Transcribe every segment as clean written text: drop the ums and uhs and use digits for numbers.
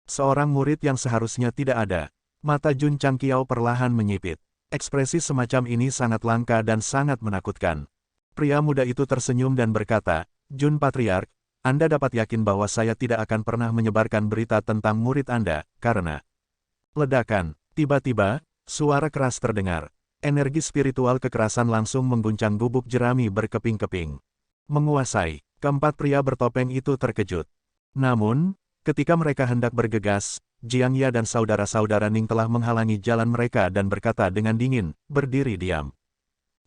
Seorang murid yang seharusnya tidak ada. Mata Jun Changqiao perlahan menyipit. Ekspresi semacam ini sangat langka dan sangat menakutkan. Pria muda itu tersenyum dan berkata, Jun Patriark, Anda dapat yakin bahwa saya tidak akan pernah menyebarkan berita tentang murid Anda, karena... Ledakan. Tiba-tiba, suara keras terdengar. Energi spiritual kekerasan langsung mengguncang gubuk jerami berkeping-keping. Menguasai. Keempat pria bertopeng itu terkejut. Namun, ketika mereka hendak bergegas, Jiang Ya dan saudara-saudara Ning telah menghalangi jalan mereka dan berkata dengan dingin, berdiri diam.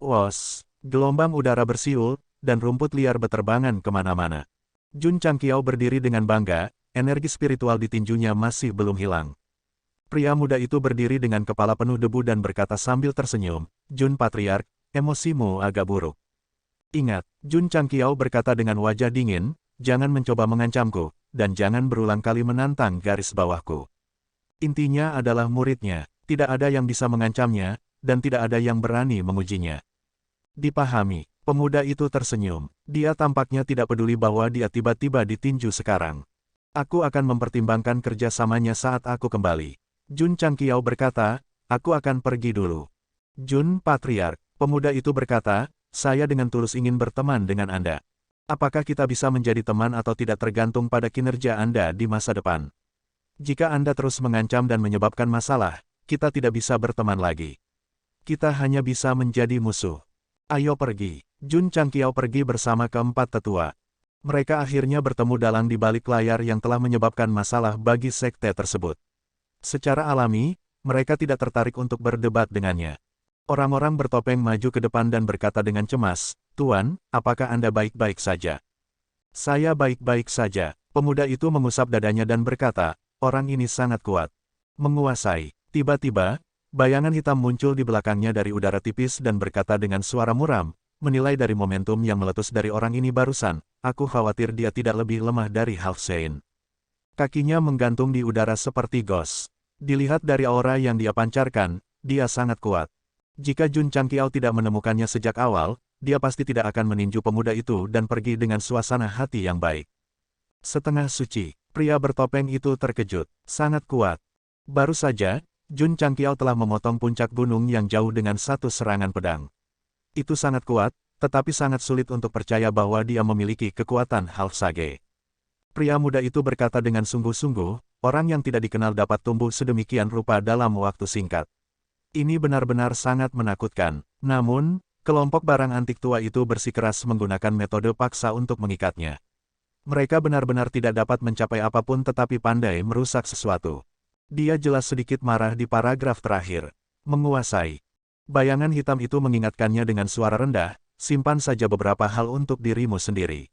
Wos, gelombang udara bersiul, dan rumput liar beterbangan kemana-mana. Jun Changqiao berdiri dengan bangga, energi spiritual di tinjunya masih belum hilang. Pria muda itu berdiri dengan kepala penuh debu dan berkata sambil tersenyum, Jun Patriark, emosimu agak buruk. Ingat, Jun Changqiao berkata dengan wajah dingin, jangan mencoba mengancamku, dan jangan berulang kali menantang garis bawahku. Intinya adalah muridnya, tidak ada yang bisa mengancamnya, dan tidak ada yang berani mengujinya. Dipahami, pemuda itu tersenyum. Dia tampaknya tidak peduli bahwa dia tiba-tiba ditinju sekarang. Aku akan mempertimbangkan kerjasamanya saat aku kembali. Jun Changqiao berkata, aku akan pergi dulu. Jun Patriark, pemuda itu berkata, saya dengan tulus ingin berteman dengan Anda. Apakah kita bisa menjadi teman atau tidak tergantung pada kinerja Anda di masa depan. Jika Anda terus mengancam dan menyebabkan masalah, kita tidak bisa berteman lagi. Kita hanya bisa menjadi musuh. Ayo pergi. Jun Changqiao pergi bersama keempat tetua. Mereka akhirnya bertemu dalang di balik layar yang telah menyebabkan masalah bagi sekte tersebut. Secara alami, mereka tidak tertarik untuk berdebat dengannya. Orang-orang bertopeng maju ke depan dan berkata dengan cemas, Tuan, apakah Anda baik-baik saja? Saya baik-baik saja. Pemuda itu mengusap dadanya dan berkata, orang ini sangat kuat. Menguasai. Tiba-tiba, bayangan hitam muncul di belakangnya dari udara tipis dan berkata dengan suara muram, menilai dari momentum yang meletus dari orang ini barusan, aku khawatir dia tidak lebih lemah dari Half Saint. Kakinya menggantung di udara seperti ghost. Dilihat dari aura yang dia pancarkan, dia sangat kuat. Jika Jun Changqiao tidak menemukannya sejak awal, dia pasti tidak akan meninju pemuda itu dan pergi dengan suasana hati yang baik. Setengah suci, pria bertopeng itu terkejut, sangat kuat. Baru saja, Jun Changqiao telah memotong puncak gunung yang jauh dengan satu serangan pedang. Itu sangat kuat, tetapi sangat sulit untuk percaya bahwa dia memiliki kekuatan Half Sage. Pria muda itu berkata dengan sungguh-sungguh, orang yang tidak dikenal dapat tumbuh sedemikian rupa dalam waktu singkat. Ini benar-benar sangat menakutkan. Namun, kelompok barang antik tua itu bersikeras menggunakan metode paksa untuk mengikatnya. Mereka benar-benar tidak dapat mencapai apapun tetapi pandai merusak sesuatu. Dia jelas sedikit marah di paragraf terakhir. Menguasai. Bayangan hitam itu mengingatkannya dengan suara rendah, simpan saja beberapa hal untuk dirimu sendiri.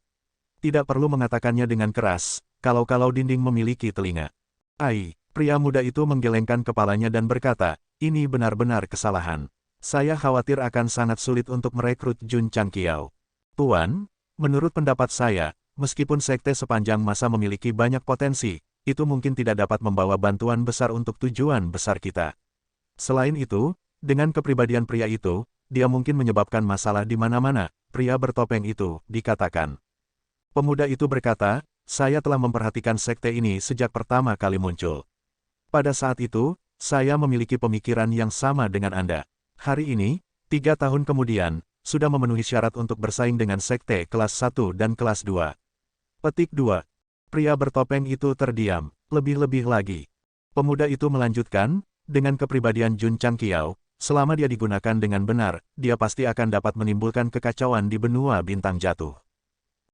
Tidak perlu mengatakannya dengan keras, kalau-kalau dinding memiliki telinga. Ai, pria muda itu menggelengkan kepalanya dan berkata, ini benar-benar kesalahan. Saya khawatir akan sangat sulit untuk merekrut Jun Changqiao. Tuan, menurut pendapat saya, meskipun sekte sepanjang masa memiliki banyak potensi, itu mungkin tidak dapat membawa bantuan besar untuk tujuan besar kita. Selain itu, dengan kepribadian pria itu, dia mungkin menyebabkan masalah di mana-mana, pria bertopeng itu, dikatakan. Pemuda itu berkata, saya telah memperhatikan sekte ini sejak pertama kali muncul. Pada saat itu, saya memiliki pemikiran yang sama dengan Anda. Hari ini, 3 tahun kemudian, sudah memenuhi syarat untuk bersaing dengan sekte kelas 1 dan kelas 2. Petik 2. Pria bertopeng itu terdiam, lebih-lebih lagi. Pemuda itu melanjutkan, dengan kepribadian Jun Changqiao, selama dia digunakan dengan benar, dia pasti akan dapat menimbulkan kekacauan di benua bintang jatuh.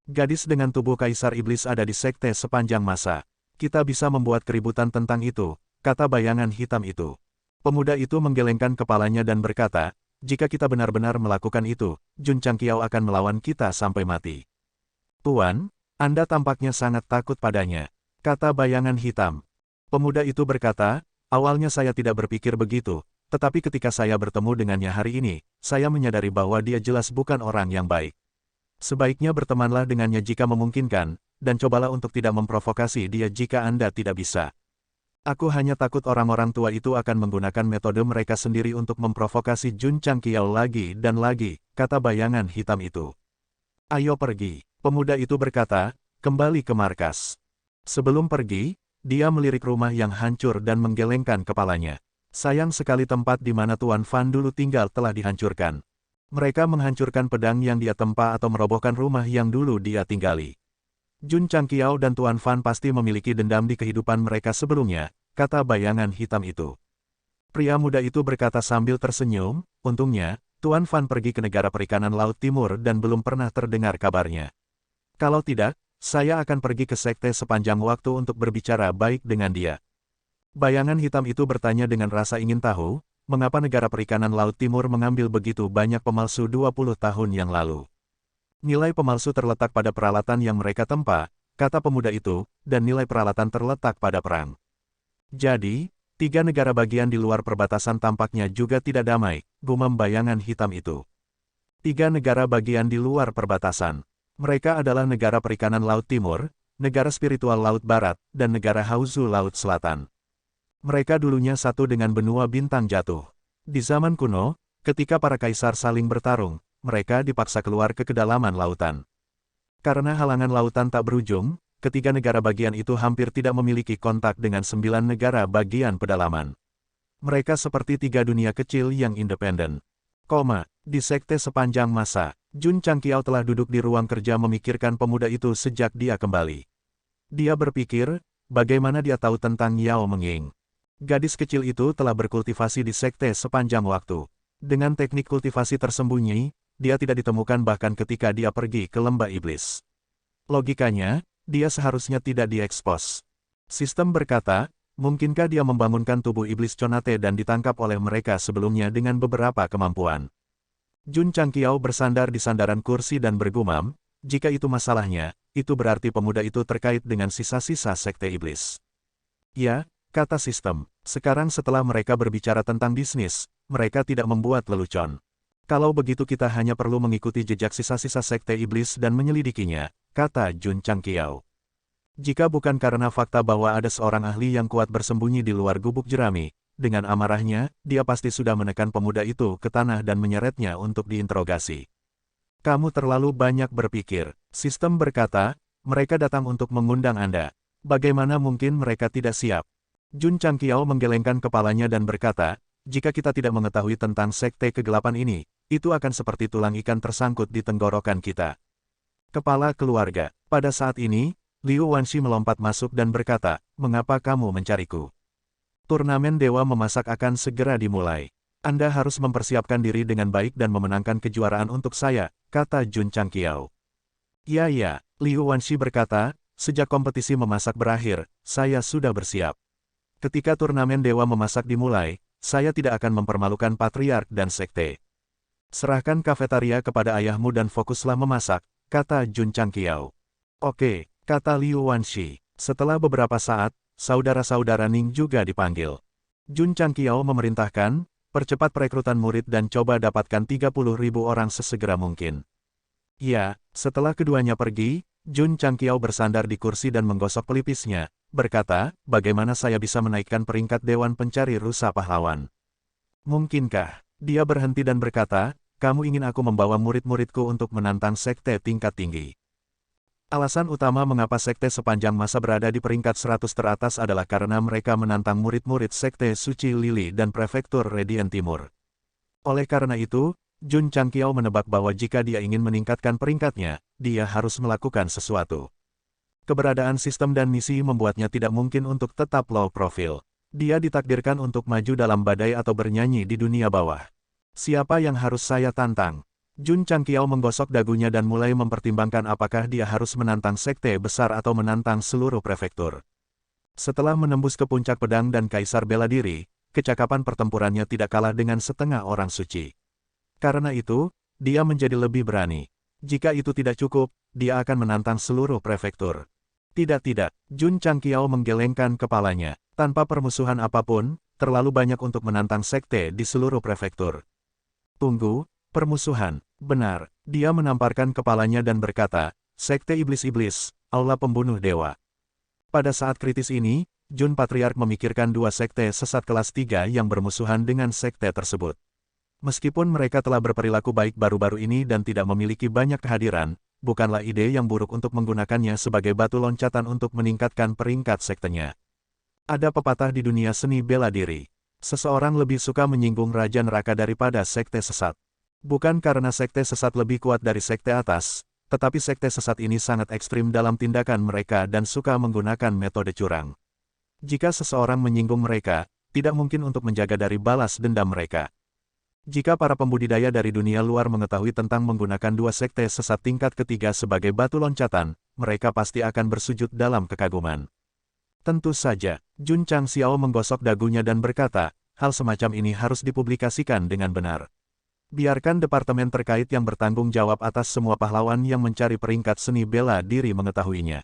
Gadis dengan tubuh kaisar iblis ada di sekte sepanjang masa. Kita bisa membuat keributan tentang itu, kata bayangan hitam itu. Pemuda itu menggelengkan kepalanya dan berkata, jika kita benar-benar melakukan itu, Jun Changqiao akan melawan kita sampai mati. Tuan, Anda tampaknya sangat takut padanya, kata bayangan hitam. Pemuda itu berkata, awalnya saya tidak berpikir begitu, tetapi ketika saya bertemu dengannya hari ini, saya menyadari bahwa dia jelas bukan orang yang baik. Sebaiknya bertemanlah dengannya jika memungkinkan, dan cobalah untuk tidak memprovokasi dia jika Anda tidak bisa. Aku hanya takut orang-orang tua itu akan menggunakan metode mereka sendiri untuk memprovokasi Jun Changqiao lagi dan lagi, kata bayangan hitam itu. Ayo pergi, pemuda itu berkata, kembali ke markas. Sebelum pergi, Dia melirik rumah yang hancur dan menggelengkan kepalanya. Sayang sekali tempat di mana Tuan Fan dulu tinggal telah dihancurkan. Mereka menghancurkan pedang yang dia tempa atau merobohkan rumah yang dulu dia tinggali. Jun Changqiao dan Tuan Fan pasti memiliki dendam di kehidupan mereka sebelumnya, kata bayangan hitam itu. Pria muda itu berkata sambil tersenyum, untungnya, Tuan Fan pergi ke negara perikanan Laut Timur dan belum pernah terdengar kabarnya. Kalau tidak, saya akan pergi ke sekte sepanjang waktu untuk berbicara baik dengan dia. Bayangan hitam itu bertanya dengan rasa ingin tahu, mengapa negara perikanan Laut Timur mengambil begitu banyak pemalsu 20 tahun yang lalu. Nilai pemalsu terletak pada peralatan yang mereka tempa, kata pemuda itu, dan nilai peralatan terletak pada perang. Jadi, 3 negara bagian di luar perbatasan tampaknya juga tidak damai, gumam bayangan hitam itu. 3 negara bagian di luar perbatasan. Mereka adalah negara perikanan Laut Timur, negara spiritual Laut Barat, dan negara Hauzu Laut Selatan. Mereka dulunya satu dengan benua bintang jatuh. Di zaman kuno, ketika para kaisar saling bertarung, mereka dipaksa keluar ke kedalaman lautan. Karena halangan lautan tak berujung, ketiga negara bagian itu hampir tidak memiliki kontak dengan 9 negara bagian pedalaman. Mereka seperti 3 dunia kecil yang independen. Di sekte sepanjang masa, Jun Changqiao telah duduk di ruang kerja memikirkan pemuda itu sejak dia kembali. Dia berpikir, bagaimana dia tahu tentang Yao Mengying. Gadis kecil itu telah berkultivasi di sekte sepanjang waktu. Dengan teknik kultivasi tersembunyi, dia tidak ditemukan bahkan ketika dia pergi ke lembah iblis. Logikanya, dia seharusnya tidak diekspos. Sistem berkata, mungkinkah dia membangunkan tubuh iblis Conate dan ditangkap oleh mereka sebelumnya dengan beberapa kemampuan. Jun Changqiao bersandar di sandaran kursi dan bergumam, jika itu masalahnya, itu berarti pemuda itu terkait dengan sisa-sisa sekte iblis. Ya, kata sistem, sekarang setelah mereka berbicara tentang bisnis, mereka tidak membuat lelucon. Kalau begitu kita hanya perlu mengikuti jejak sisa-sisa sekte iblis dan menyelidikinya, kata Jun Changqiao. Jika bukan karena fakta bahwa ada seorang ahli yang kuat bersembunyi di luar gubuk jerami, dengan amarahnya, dia pasti sudah menekan pemuda itu ke tanah dan menyeretnya untuk diinterogasi. Kamu terlalu banyak berpikir, sistem berkata, mereka datang untuk mengundang Anda. Bagaimana mungkin mereka tidak siap? Jun Changqiao menggelengkan kepalanya dan berkata, jika kita tidak mengetahui tentang sekte kegelapan ini, itu akan seperti tulang ikan tersangkut di tenggorokan kita. Kepala keluarga, pada saat ini, Liu Wanshi melompat masuk dan berkata, mengapa kamu mencariku? Turnamen Dewa Memasak akan segera dimulai. Anda harus mempersiapkan diri dengan baik dan memenangkan kejuaraan untuk saya, kata Jun Changqiao. Ya, Liu Wanshi berkata, sejak kompetisi memasak berakhir, saya sudah bersiap. Ketika turnamen Dewa Memasak dimulai, saya tidak akan mempermalukan patriark dan sekte. Serahkan kafetaria kepada ayahmu dan fokuslah memasak, kata Jun Changqiao. Oke, kata Liu Wanshi. Setelah beberapa saat, saudara-saudara Ning juga dipanggil. Jun Changqiao memerintahkan, percepat perekrutan murid dan coba dapatkan 30.000 orang sesegera mungkin. Ya, setelah keduanya pergi, Jun Changqiao bersandar di kursi dan menggosok pelipisnya, berkata, bagaimana saya bisa menaikkan peringkat Dewan Pencari Rusa Pahlawan? Mungkinkah? Dia berhenti dan berkata, kamu ingin aku membawa murid-muridku untuk menantang sekte tingkat tinggi. Alasan utama mengapa sekte sepanjang masa berada di peringkat 100 teratas adalah karena mereka menantang murid-murid sekte Suci Lili dan Prefektur Radiant Timur. Oleh karena itu, Jun Changqiao menebak bahwa jika dia ingin meningkatkan peringkatnya, dia harus melakukan sesuatu. Keberadaan sistem dan misi membuatnya tidak mungkin untuk tetap low profile. Dia ditakdirkan untuk maju dalam badai atau bernyanyi di dunia bawah. Siapa yang harus saya tantang? Jun Changqiao menggosok dagunya dan mulai mempertimbangkan apakah dia harus menantang sekte besar atau menantang seluruh prefektur. Setelah menembus ke puncak pedang dan kaisar bela diri, kecakapan pertempurannya tidak kalah dengan setengah orang suci. Karena itu, dia menjadi lebih berani. Jika itu tidak cukup, dia akan menantang seluruh prefektur. Tidak, Jun Changqiao menggelengkan kepalanya. Tanpa permusuhan apapun, terlalu banyak untuk menantang sekte di seluruh prefektur. Tunggu, permusuhan. Benar, dia menamparkan kepalanya dan berkata, sekte iblis-iblis, aula pembunuh dewa. Pada saat kritis ini, Jun Patriark memikirkan 2 sekte sesat kelas 3 yang bermusuhan dengan sekte tersebut. Meskipun mereka telah berperilaku baik baru-baru ini dan tidak memiliki banyak kehadiran, bukanlah ide yang buruk untuk menggunakannya sebagai batu loncatan untuk meningkatkan peringkat sektenya. Ada pepatah di dunia seni bela diri. Seseorang lebih suka menyinggung Raja Neraka daripada sekte sesat. Bukan karena sekte sesat lebih kuat dari sekte atas, tetapi sekte sesat ini sangat ekstrim dalam tindakan mereka dan suka menggunakan metode curang. Jika seseorang menyinggung mereka, tidak mungkin untuk menjaga dari balas dendam mereka. Jika para pembudidaya dari dunia luar mengetahui tentang menggunakan dua sekte sesat tingkat ketiga sebagai batu loncatan, mereka pasti akan bersujud dalam kekaguman. Tentu saja, Jun Changxiao menggosok dagunya dan berkata, hal semacam ini harus dipublikasikan dengan benar. Biarkan departemen terkait yang bertanggung jawab atas semua pahlawan yang mencari peringkat seni bela diri mengetahuinya.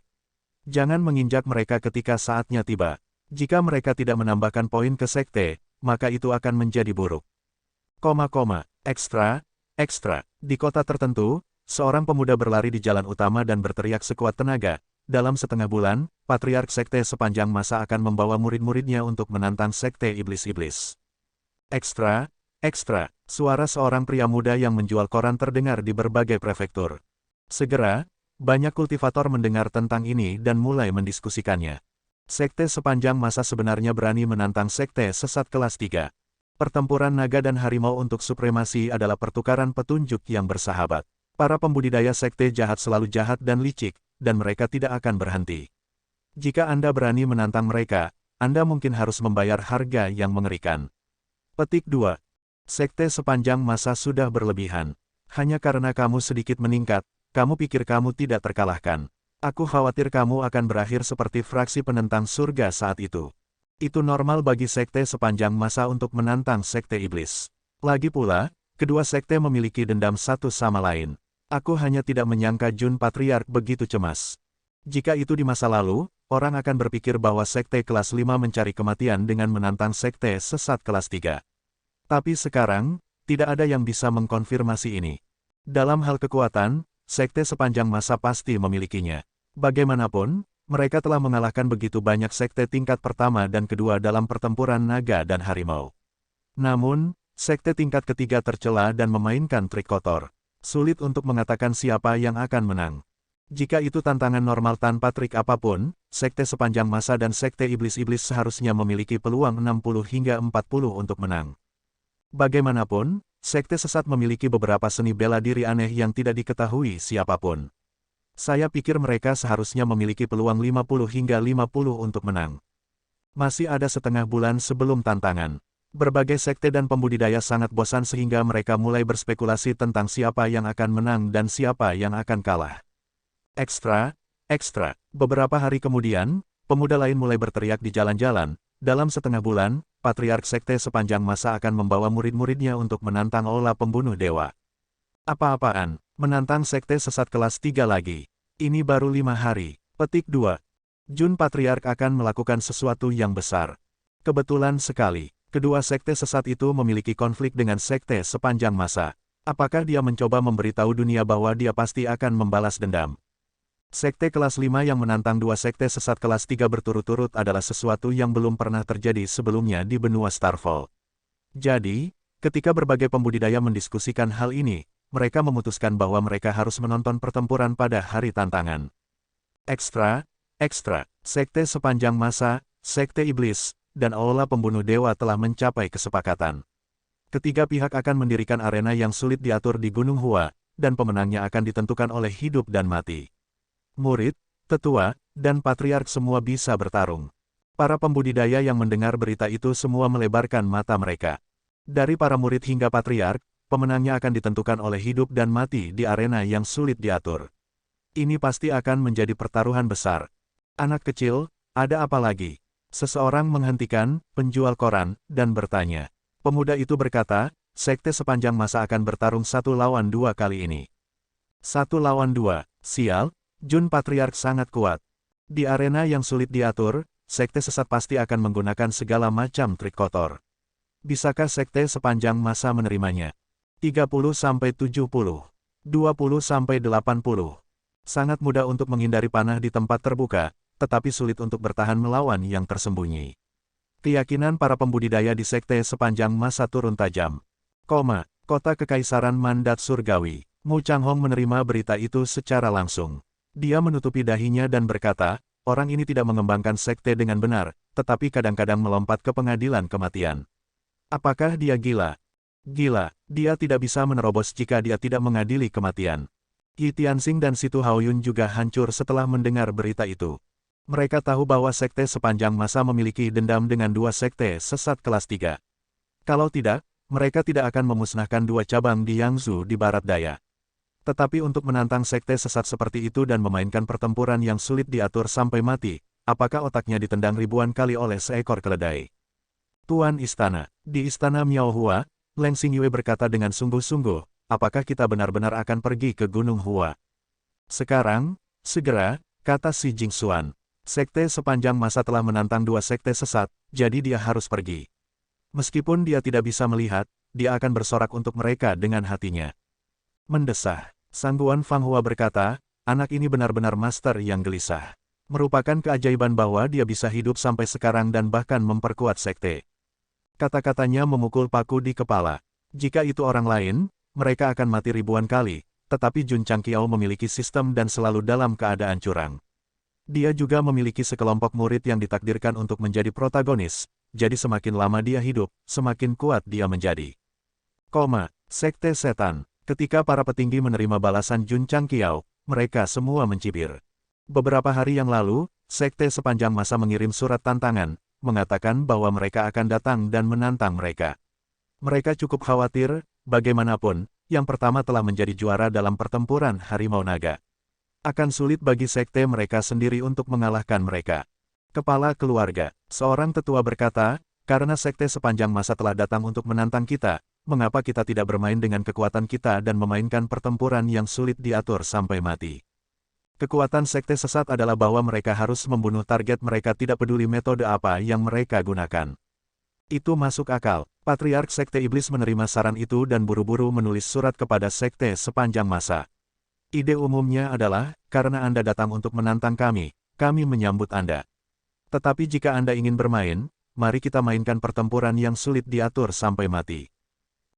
Jangan menginjak mereka ketika saatnya tiba. Jika mereka tidak menambahkan poin ke sekte, maka itu akan menjadi buruk. Ekstra. Di kota tertentu, seorang pemuda berlari di jalan utama dan berteriak sekuat tenaga. Dalam setengah bulan, Patriark Sekte sepanjang masa akan membawa murid-muridnya untuk menantang Sekte Iblis-Iblis. Ekstra. Suara seorang pria muda yang menjual koran terdengar di berbagai prefektur. Segera, banyak kultivator mendengar tentang ini dan mulai mendiskusikannya. Sekte sepanjang masa sebenarnya berani menantang Sekte sesat kelas 3. Pertempuran naga dan harimau untuk supremasi adalah pertukaran petunjuk yang bersahabat. Para pembudidaya sekte jahat selalu jahat dan licik, dan mereka tidak akan berhenti. Jika Anda berani menantang mereka, Anda mungkin harus membayar harga yang mengerikan. Petik 2. Sekte sepanjang masa sudah berlebihan. Hanya karena kamu sedikit meningkat, kamu pikir kamu tidak terkalahkan. Aku khawatir kamu akan berakhir seperti fraksi penentang surga saat itu. Itu normal bagi sekte sepanjang masa untuk menantang sekte iblis. Lagi pula, kedua sekte memiliki dendam satu sama lain. Aku hanya tidak menyangka Jun Patriark begitu cemas. Jika itu di masa lalu, orang akan berpikir bahwa sekte kelas 5 mencari kematian dengan menantang sekte sesat kelas 3. Tapi sekarang, tidak ada yang bisa mengkonfirmasi ini. Dalam hal kekuatan, sekte sepanjang masa pasti memilikinya. Bagaimanapun, mereka telah mengalahkan begitu banyak sekte tingkat pertama dan kedua dalam pertempuran naga dan harimau. Namun, sekte tingkat ketiga tercela dan memainkan trik kotor. Sulit untuk mengatakan siapa yang akan menang. Jika itu tantangan normal tanpa trik apapun, sekte sepanjang masa dan sekte iblis-iblis seharusnya memiliki peluang 60 hingga 40 untuk menang. Bagaimanapun, sekte sesat memiliki beberapa seni bela diri aneh yang tidak diketahui siapapun. Saya pikir mereka seharusnya memiliki peluang 50 hingga 50 untuk menang. Masih ada setengah bulan sebelum tantangan. Berbagai sekte dan pembudidaya sangat bosan sehingga mereka mulai berspekulasi tentang siapa yang akan menang dan siapa yang akan kalah. Ekstra. Beberapa hari kemudian, pemuda lain mulai berteriak di jalan-jalan. Dalam setengah bulan, Patriark Sekte sepanjang masa akan membawa murid-muridnya untuk menantang Ola pembunuh dewa. Apa-apaan, menantang sekte sesat kelas 3 lagi. Ini baru 5 hari. Petik 2. Jun Patriark akan melakukan sesuatu yang besar. Kebetulan sekali. Kedua sekte sesat itu memiliki konflik dengan sekte sepanjang masa. Apakah dia mencoba memberitahu dunia bahwa dia pasti akan membalas dendam? Sekte kelas 5 yang menantang dua sekte sesat kelas 3 berturut-turut adalah sesuatu yang belum pernah terjadi sebelumnya di benua Starfall. Jadi, ketika berbagai pembudidaya mendiskusikan hal ini, mereka memutuskan bahwa mereka harus menonton pertempuran pada hari tantangan. Ekstra. Sekte sepanjang masa, sekte iblis, dan Ola pembunuh dewa telah mencapai kesepakatan. Ketiga pihak akan mendirikan arena yang sulit diatur di Gunung Hua, dan pemenangnya akan ditentukan oleh hidup dan mati. Murid, tetua, dan patriark semua bisa bertarung. Para pembudidaya yang mendengar berita itu semua melebarkan mata mereka. Dari para murid hingga patriark, pemenangnya akan ditentukan oleh hidup dan mati di arena yang sulit diatur. Ini pasti akan menjadi pertaruhan besar. Anak kecil, ada apa lagi? Seseorang menghentikan penjual koran dan bertanya. Pemuda itu berkata, sekte sepanjang masa akan bertarung 1 lawan 2 kali ini. 1 lawan 2, sial, Jun Patriark sangat kuat. Di arena yang sulit diatur, sekte sesat pasti akan menggunakan segala macam trik kotor. Bisakah sekte sepanjang masa menerimanya? 30-70, 20-80. Sangat mudah untuk menghindari panah di tempat terbuka, tetapi sulit untuk bertahan melawan yang tersembunyi. Keyakinan para pembudidaya di sekte sepanjang masa turun tajam. Kota Kekaisaran Mandat Surgawi. Mu Changhong menerima berita itu secara langsung. Dia menutupi dahinya dan berkata, orang ini tidak mengembangkan sekte dengan benar, tetapi kadang-kadang melompat ke pengadilan kematian. Apakah dia gila? Gila, dia tidak bisa menerobos jika dia tidak mengadili kematian. Yi Tianxing dan Situ Haoyun juga hancur setelah mendengar berita itu. Mereka tahu bahwa sekte sepanjang masa memiliki dendam dengan dua sekte sesat kelas 3. Kalau tidak, mereka tidak akan memusnahkan dua cabang di Yangzhou di barat daya. Tetapi untuk menantang sekte sesat seperti itu dan memainkan pertempuran yang sulit diatur sampai mati, apakah otaknya ditendang ribuan kali oleh seekor keledai? Tuan Istana, di Istana Miao Hua, Leng Xingyue berkata dengan sungguh-sungguh, apakah kita benar-benar akan pergi ke Gunung Hua? Sekarang, segera, kata Xi Jingxuan. Sekte sepanjang masa telah menantang dua sekte sesat, jadi dia harus pergi. Meskipun dia tidak bisa melihat, dia akan bersorak untuk mereka dengan hatinya. Mendesah, Sangguan Fang Hua berkata, anak ini benar-benar master yang gelisah. Merupakan keajaiban bahwa dia bisa hidup sampai sekarang dan bahkan memperkuat sekte. Kata-katanya memukul paku di kepala. Jika itu orang lain, mereka akan mati ribuan kali, tetapi Jun Changqiao memiliki sistem dan selalu dalam keadaan curang. Dia juga memiliki sekelompok murid yang ditakdirkan untuk menjadi protagonis, jadi semakin lama dia hidup, semakin kuat dia menjadi. Sekte setan. Ketika para petinggi menerima balasan Jun Changqiao, mereka semua mencibir. Beberapa hari yang lalu, sekte sepanjang masa mengirim surat tantangan, mengatakan bahwa mereka akan datang dan menantang mereka. Mereka cukup khawatir, bagaimanapun, yang pertama telah menjadi juara dalam pertempuran harimau naga. Akan sulit bagi sekte mereka sendiri untuk mengalahkan mereka. Kepala keluarga, seorang tetua berkata, karena sekte sepanjang masa telah datang untuk menantang kita, mengapa kita tidak bermain dengan kekuatan kita dan memainkan pertempuran yang sulit diatur sampai mati? Kekuatan sekte sesat adalah bahwa mereka harus membunuh target mereka tidak peduli metode apa yang mereka gunakan. Itu masuk akal. Patriark Sekte Iblis menerima saran itu dan buru-buru menulis surat kepada sekte sepanjang masa. Ide umumnya adalah, karena Anda datang untuk menantang kami menyambut Anda. Tetapi jika Anda ingin bermain, mari kita mainkan pertempuran yang sulit diatur sampai mati.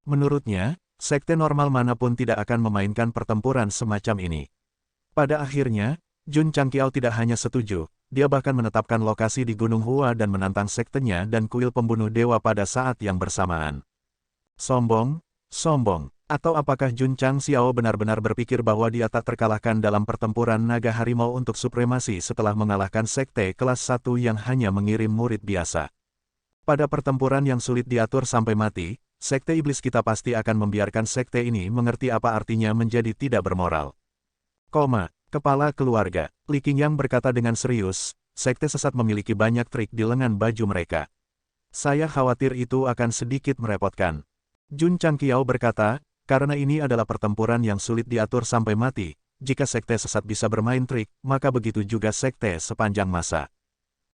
Menurutnya, sekte normal manapun tidak akan memainkan pertempuran semacam ini. Pada akhirnya, Jun Changqiao tidak hanya setuju, dia bahkan menetapkan lokasi di Gunung Hua dan menantang sektenya dan kuil pembunuh dewa pada saat yang bersamaan. Sombong, sombong. Atau apakah Jun Changqiao benar-benar berpikir bahwa dia tak terkalahkan dalam pertempuran naga harimau untuk supremasi setelah mengalahkan sekte kelas 1 yang hanya mengirim murid biasa? Pada pertempuran yang sulit diatur sampai mati, sekte iblis kita pasti akan membiarkan sekte ini mengerti apa artinya menjadi tidak bermoral. Kepala keluarga, Li Qingyang berkata dengan serius, sekte sesat memiliki banyak trik di lengan baju mereka. Saya khawatir itu akan sedikit merepotkan. Jun Changqiao berkata, karena ini adalah pertempuran yang sulit diatur sampai mati, jika sekte sesat bisa bermain trik, maka begitu juga sekte sepanjang masa.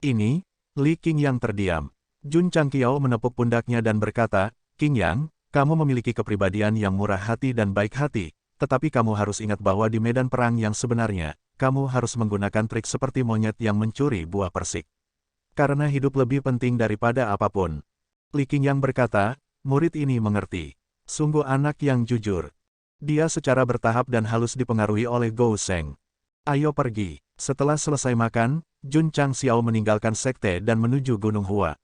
Ini, Li Qingyang terdiam. Jun Changqiao menepuk pundaknya dan berkata, Qingyang, kamu memiliki kepribadian yang murah hati dan baik hati, tetapi kamu harus ingat bahwa di medan perang yang sebenarnya, kamu harus menggunakan trik seperti monyet yang mencuri buah persik. Karena hidup lebih penting daripada apapun. Li Qingyang berkata, murid ini mengerti. Sungguh anak yang jujur. Dia secara bertahap dan halus dipengaruhi oleh Gou Sheng. Ayo pergi. Setelah selesai makan, Jun Changqiao meninggalkan sekte dan menuju Gunung Hua.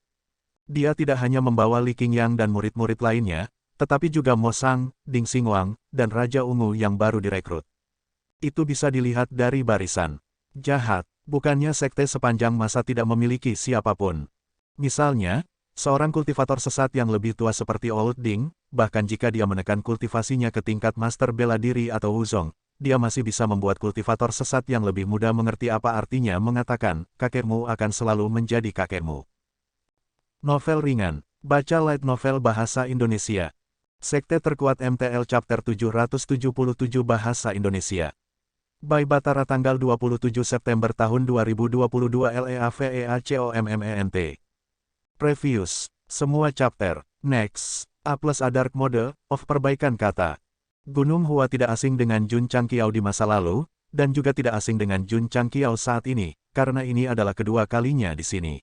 Dia tidak hanya membawa Li Qingyang dan murid-murid lainnya, tetapi juga Mo Sang, Ding Xingwang, dan Raja Ungu yang baru direkrut. Itu bisa dilihat dari barisan. Jahat, bukannya sekte sepanjang masa tidak memiliki siapapun. Misalnya, seorang kultivator sesat yang lebih tua seperti Old Ding, bahkan jika dia menekan kultivasinya ke tingkat master bela diri atau Wuzong, dia masih bisa membuat kultivator sesat yang lebih muda mengerti apa artinya mengatakan, kakekmu akan selalu menjadi kakekmu. Novel ringan, baca light novel bahasa Indonesia. Sekte terkuat MTL Chapter 777 Bahasa Indonesia. By Batara tanggal 27 September tahun 2022 LEAVEACOMMENT. Previous, semua chapter, next, A+ Dark Mode, of perbaikan kata. Gunung Hua tidak asing dengan Jun Changqiao di masa lalu, dan juga tidak asing dengan Jun Changqiao saat ini, karena ini adalah kedua kalinya di sini.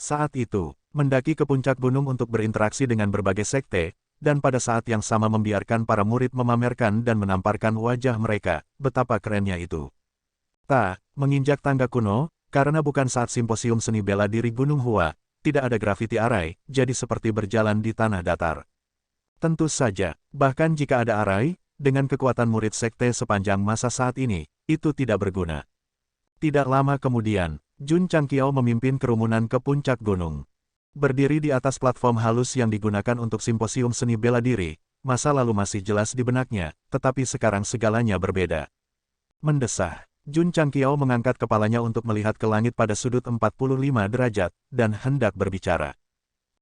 Saat itu, mendaki ke puncak gunung untuk berinteraksi dengan berbagai sekte, dan pada saat yang sama membiarkan para murid memamerkan dan menamparkan wajah mereka, betapa kerennya itu. Menginjak tangga kuno, Karena bukan saat simposium seni bela diri Gunung Hua, tidak ada graffiti arai, jadi seperti berjalan di tanah datar. Tentu saja, bahkan jika ada arai, dengan kekuatan murid sekte sepanjang masa saat ini, itu tidak berguna. Tidak lama kemudian, Jun Changqiao memimpin kerumunan ke puncak gunung. Berdiri di atas platform halus yang digunakan untuk simposium seni bela diri, masa lalu masih jelas di benaknya, tetapi sekarang segalanya berbeda. Mendesah, Jun Changqiao mengangkat kepalanya untuk melihat ke langit pada sudut 45 derajat, dan hendak berbicara.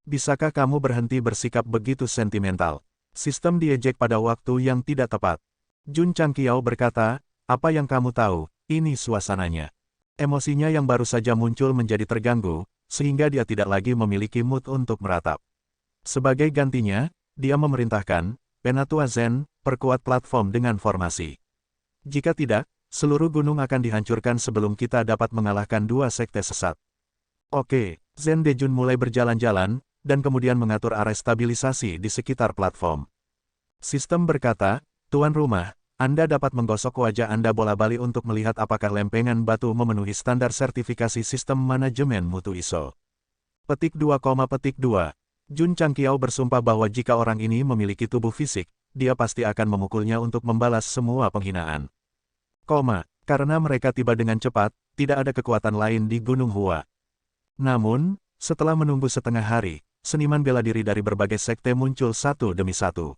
Bisakah kamu berhenti bersikap begitu sentimental? Sistem diejek pada waktu yang tidak tepat. Jun Changqiao berkata, apa yang kamu tahu, ini suasananya. Emosinya yang baru saja muncul menjadi terganggu, sehingga dia tidak lagi memiliki mood untuk meratap. Sebagai gantinya, dia memerintahkan, Penatua Zen, perkuat platform dengan formasi. Jika tidak, seluruh gunung akan dihancurkan sebelum kita dapat mengalahkan dua sekte sesat. Oke, Zen Dejun mulai berjalan-jalan, dan kemudian mengatur area stabilisasi di sekitar platform. Sistem berkata, Tuan rumah, Anda dapat menggosok wajah Anda bola-balik untuk melihat apakah lempengan batu memenuhi standar sertifikasi sistem manajemen mutu ISO. Petik 2, Jun Changqiao bersumpah bahwa jika orang ini memiliki tubuh fisik, dia pasti akan memukulnya untuk membalas semua penghinaan. Karena mereka tiba dengan cepat, tidak ada kekuatan lain di Gunung Hua. Namun, setelah menunggu setengah hari, seniman bela diri dari berbagai sekte muncul satu demi satu.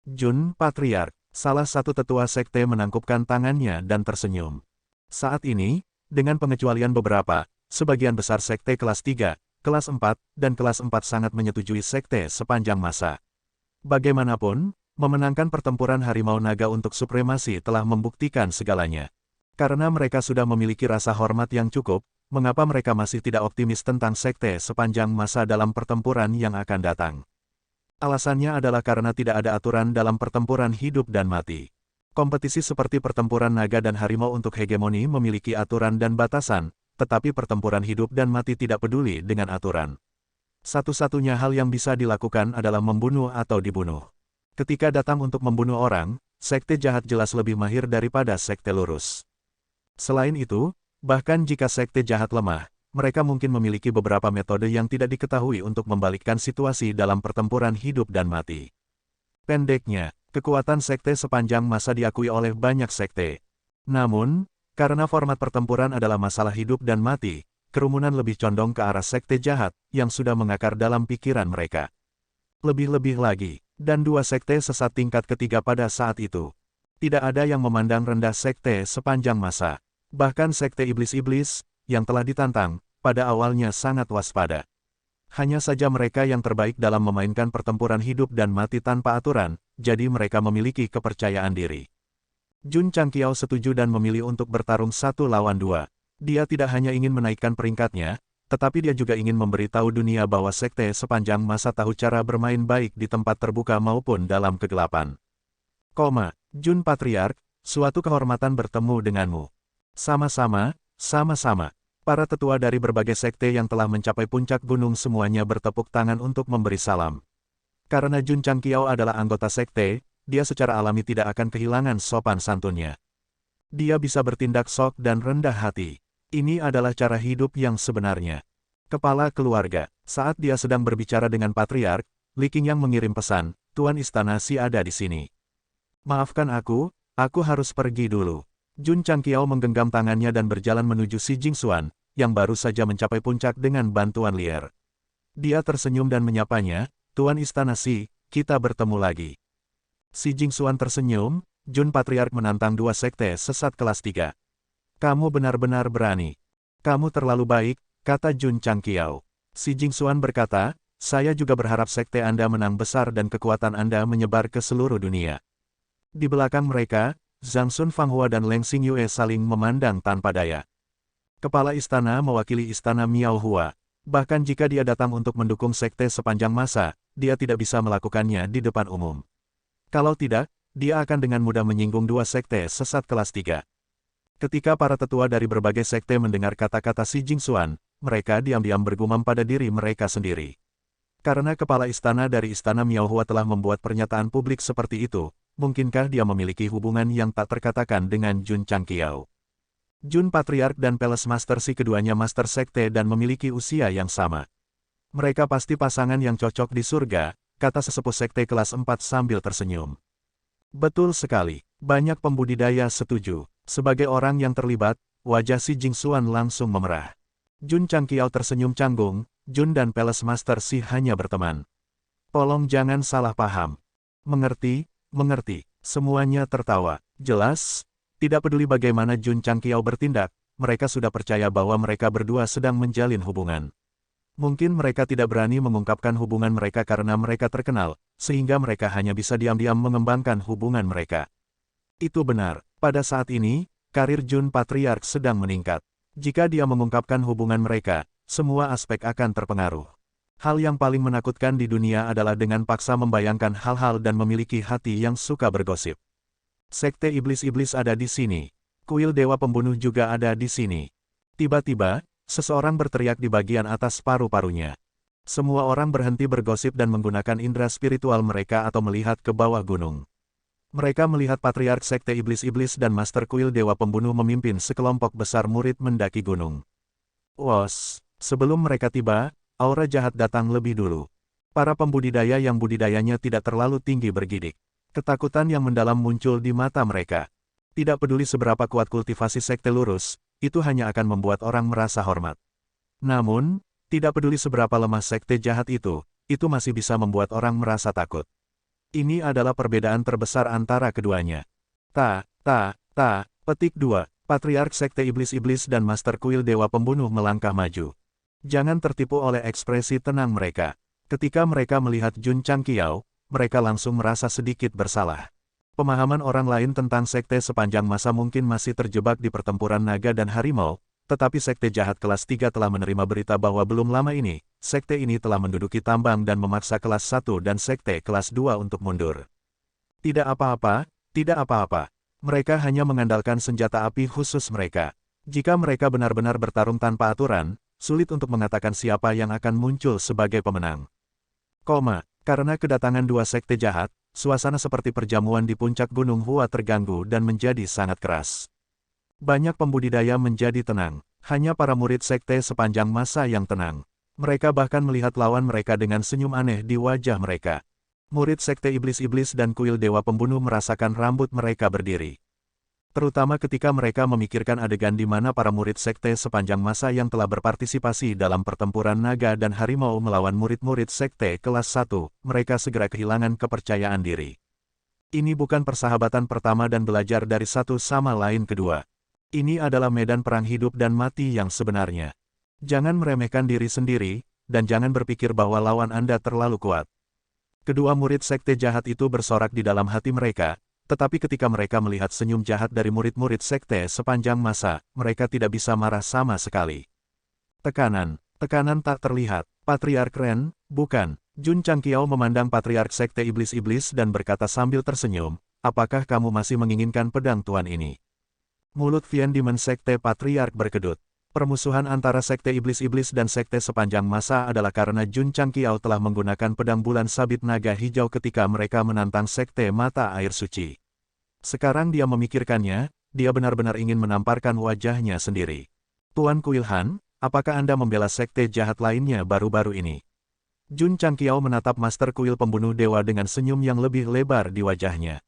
Jun Patriark, salah satu tetua sekte menangkupkan tangannya dan tersenyum. Saat ini, dengan pengecualian beberapa, sebagian besar sekte kelas 3, kelas 4, dan kelas 4 sangat menyetujui sekte sepanjang masa. Bagaimanapun, memenangkan pertempuran harimau naga untuk supremasi telah membuktikan segalanya. Karena mereka sudah memiliki rasa hormat yang cukup, mengapa mereka masih tidak optimis tentang sekte sepanjang masa dalam pertempuran yang akan datang? Alasannya adalah karena tidak ada aturan dalam pertempuran hidup dan mati. Kompetisi seperti pertempuran naga dan harimau untuk hegemoni memiliki aturan dan batasan, tetapi pertempuran hidup dan mati tidak peduli dengan aturan. Satu-satunya hal yang bisa dilakukan adalah membunuh atau dibunuh. Ketika datang untuk membunuh orang, sekte jahat jelas lebih mahir daripada sekte lurus. Selain itu, bahkan jika sekte jahat lemah, mereka mungkin memiliki beberapa metode yang tidak diketahui untuk membalikkan situasi dalam pertempuran hidup dan mati. Pendeknya, kekuatan sekte sepanjang masa diakui oleh banyak sekte. Namun, karena format pertempuran adalah masalah hidup dan mati, kerumunan lebih condong ke arah sekte jahat, yang sudah mengakar dalam pikiran mereka. Lebih-lebih lagi, dan dua sekte sesat tingkat ketiga pada saat itu. Tidak ada yang memandang rendah sekte sepanjang masa. Bahkan sekte iblis-iblis, yang telah ditantang, pada awalnya sangat waspada. Hanya saja mereka yang terbaik dalam memainkan pertempuran hidup dan mati tanpa aturan, jadi mereka memiliki kepercayaan diri. Jun Changqiao setuju dan memilih untuk bertarung 1 lawan 2. Dia tidak hanya ingin menaikkan peringkatnya, tetapi dia juga ingin memberitahu dunia bahwa sekte sepanjang masa tahu cara bermain baik di tempat terbuka maupun dalam kegelapan. Jun Patriark, suatu kehormatan bertemu denganmu. Sama-sama. Para tetua dari berbagai sekte yang telah mencapai puncak gunung semuanya bertepuk tangan untuk memberi salam. Karena Jun Changqiao adalah anggota sekte, dia secara alami tidak akan kehilangan sopan santunnya. Dia bisa bertindak sok dan rendah hati. Ini adalah cara hidup yang sebenarnya. Kepala keluarga, saat dia sedang berbicara dengan Patriark, Li Qingyang mengirim pesan, Tuan Istana Si ada di sini. Maafkan aku harus pergi dulu. Jun Changqiao menggenggam tangannya dan berjalan menuju Si Jingxuan, yang baru saja mencapai puncak dengan bantuan Lier. Dia tersenyum dan menyapanya, Tuan Istana Si, kita bertemu lagi. Si Jingxuan tersenyum, Jun Patriark menantang dua sekte sesat kelas 3. Kamu benar-benar berani. Kamu terlalu baik, kata Jun Changqiao. Si Jingxuan berkata, saya juga berharap sekte Anda menang besar dan kekuatan Anda menyebar ke seluruh dunia. Di belakang mereka, Zhang Sun Fanghua dan Leng Xingyue saling memandang tanpa daya. Kepala istana mewakili istana Miao Hua. Bahkan jika dia datang untuk mendukung sekte sepanjang masa, dia tidak bisa melakukannya di depan umum. Kalau tidak, dia akan dengan mudah menyinggung dua sekte sesat kelas 3. Ketika para tetua dari berbagai sekte mendengar kata-kata Si Jingxuan, mereka diam-diam bergumam pada diri mereka sendiri. Karena kepala istana dari istana Miao Hua telah membuat pernyataan publik seperti itu, mungkinkah dia memiliki hubungan yang tak terkatakan dengan Jun Changqiao? Jun Patriark dan Palace Master Si keduanya Master Sekte dan memiliki usia yang sama. Mereka pasti pasangan yang cocok di surga, kata sesepuh Sekte kelas 4 sambil tersenyum. Betul sekali, banyak pembudidaya setuju. Sebagai orang yang terlibat, wajah si Jingxuan langsung memerah. Jun Changqiao tersenyum canggung, Jun dan Palace Master Si hanya berteman. Tolong jangan salah paham. Mengerti, mengerti. Semuanya tertawa. Jelas, tidak peduli bagaimana Jun Changqiao bertindak, mereka sudah percaya bahwa mereka berdua sedang menjalin hubungan. Mungkin mereka tidak berani mengungkapkan hubungan mereka karena mereka terkenal, sehingga mereka hanya bisa diam-diam mengembangkan hubungan mereka. Itu benar, pada saat ini, karir Jun Patriark sedang meningkat. Jika dia mengungkapkan hubungan mereka, semua aspek akan terpengaruh. Hal yang paling menakutkan di dunia adalah dengan paksa membayangkan hal-hal dan memiliki hati yang suka bergosip. Sekte iblis-iblis ada di sini. Kuil Dewa Pembunuh juga ada di sini. Tiba-tiba, seseorang berteriak di bagian atas paru-parunya. Semua orang berhenti bergosip dan menggunakan indera spiritual mereka atau melihat ke bawah gunung. Mereka melihat Patriark Sekte Iblis-Iblis dan Master Kuil Dewa Pembunuh memimpin sekelompok besar murid mendaki gunung. Wos, sebelum mereka tiba, aura jahat datang lebih dulu. Para pembudidaya yang budidayanya tidak terlalu tinggi bergidik. Ketakutan yang mendalam muncul di mata mereka. Tidak peduli seberapa kuat kultivasi sekte lurus, itu hanya akan membuat orang merasa hormat. Namun, tidak peduli seberapa lemah sekte jahat itu masih bisa membuat orang merasa takut. Ini adalah perbedaan terbesar antara keduanya. Petik 2. Patriark Sekte Iblis-Iblis dan Master Kuil Dewa Pembunuh melangkah maju. Jangan tertipu oleh ekspresi tenang mereka. Ketika mereka melihat Jun Changqiao, mereka langsung merasa sedikit bersalah. Pemahaman orang lain tentang sekte sepanjang masa mungkin masih terjebak di pertempuran naga dan harimau, tetapi sekte jahat kelas 3 telah menerima berita bahwa belum lama ini, sekte ini telah menduduki tambang dan memaksa kelas 1 dan sekte kelas 2 untuk mundur. Tidak apa-apa, tidak apa-apa. Mereka hanya mengandalkan senjata api khusus mereka. Jika mereka benar-benar bertarung tanpa aturan, sulit untuk mengatakan siapa yang akan muncul sebagai pemenang. Karena kedatangan dua sekte jahat, suasana seperti perjamuan di puncak Gunung Hua terganggu dan menjadi sangat keras. Banyak pembudidaya menjadi tenang, hanya para murid sekte sepanjang masa yang tenang. Mereka bahkan melihat lawan mereka dengan senyum aneh di wajah mereka. Murid sekte iblis-iblis dan kuil Dewa Pembunuh merasakan rambut mereka berdiri. Terutama ketika mereka memikirkan adegan di mana para murid sekte sepanjang masa yang telah berpartisipasi dalam pertempuran naga dan harimau melawan murid-murid sekte kelas 1, mereka segera kehilangan kepercayaan diri. Ini bukan persahabatan pertama dan belajar dari satu sama lain kedua. Ini adalah medan perang hidup dan mati yang sebenarnya. Jangan meremehkan diri sendiri, dan jangan berpikir bahwa lawan Anda terlalu kuat. Kedua murid sekte jahat itu bersorak di dalam hati mereka, tetapi ketika mereka melihat senyum jahat dari murid-murid sekte sepanjang masa, mereka tidak bisa marah sama sekali. Tekanan tak terlihat. Patriark Ren, bukan. Jun Changqiao memandang Patriark Sekte Iblis-Iblis dan berkata sambil tersenyum, apakah kamu masih menginginkan pedang tuan ini? Mulut Vian Demon Sekte Patriark berkedut. Permusuhan antara Sekte Iblis-Iblis dan Sekte sepanjang masa adalah karena Jun Changqiao telah menggunakan pedang bulan sabit naga hijau ketika mereka menantang Sekte Mata Air Suci. Sekarang dia memikirkannya, dia benar-benar ingin menamparkan wajahnya sendiri. Tuan Kuil Han, apakah Anda membela sekte jahat lainnya baru-baru ini? Jun Changqiao menatap Master Kuil Pembunuh Dewa dengan senyum yang lebih lebar di wajahnya.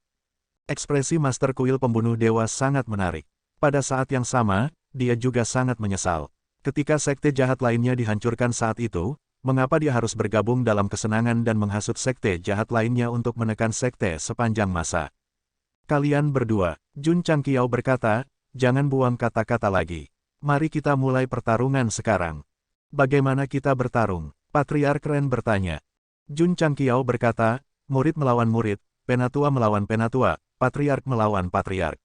Ekspresi Master Kuil Pembunuh Dewa sangat menarik. Pada saat yang sama, dia juga sangat menyesal. Ketika sekte jahat lainnya dihancurkan saat itu, mengapa dia harus bergabung dalam kesenangan dan menghasut sekte jahat lainnya untuk menekan sekte sepanjang masa? Kalian berdua, Jun Changqiao berkata, jangan buang kata-kata lagi. Mari kita mulai pertarungan sekarang. Bagaimana kita bertarung? Patriark Ren bertanya. Jun Changqiao berkata, murid melawan murid, penatua melawan penatua, patriark melawan patriark.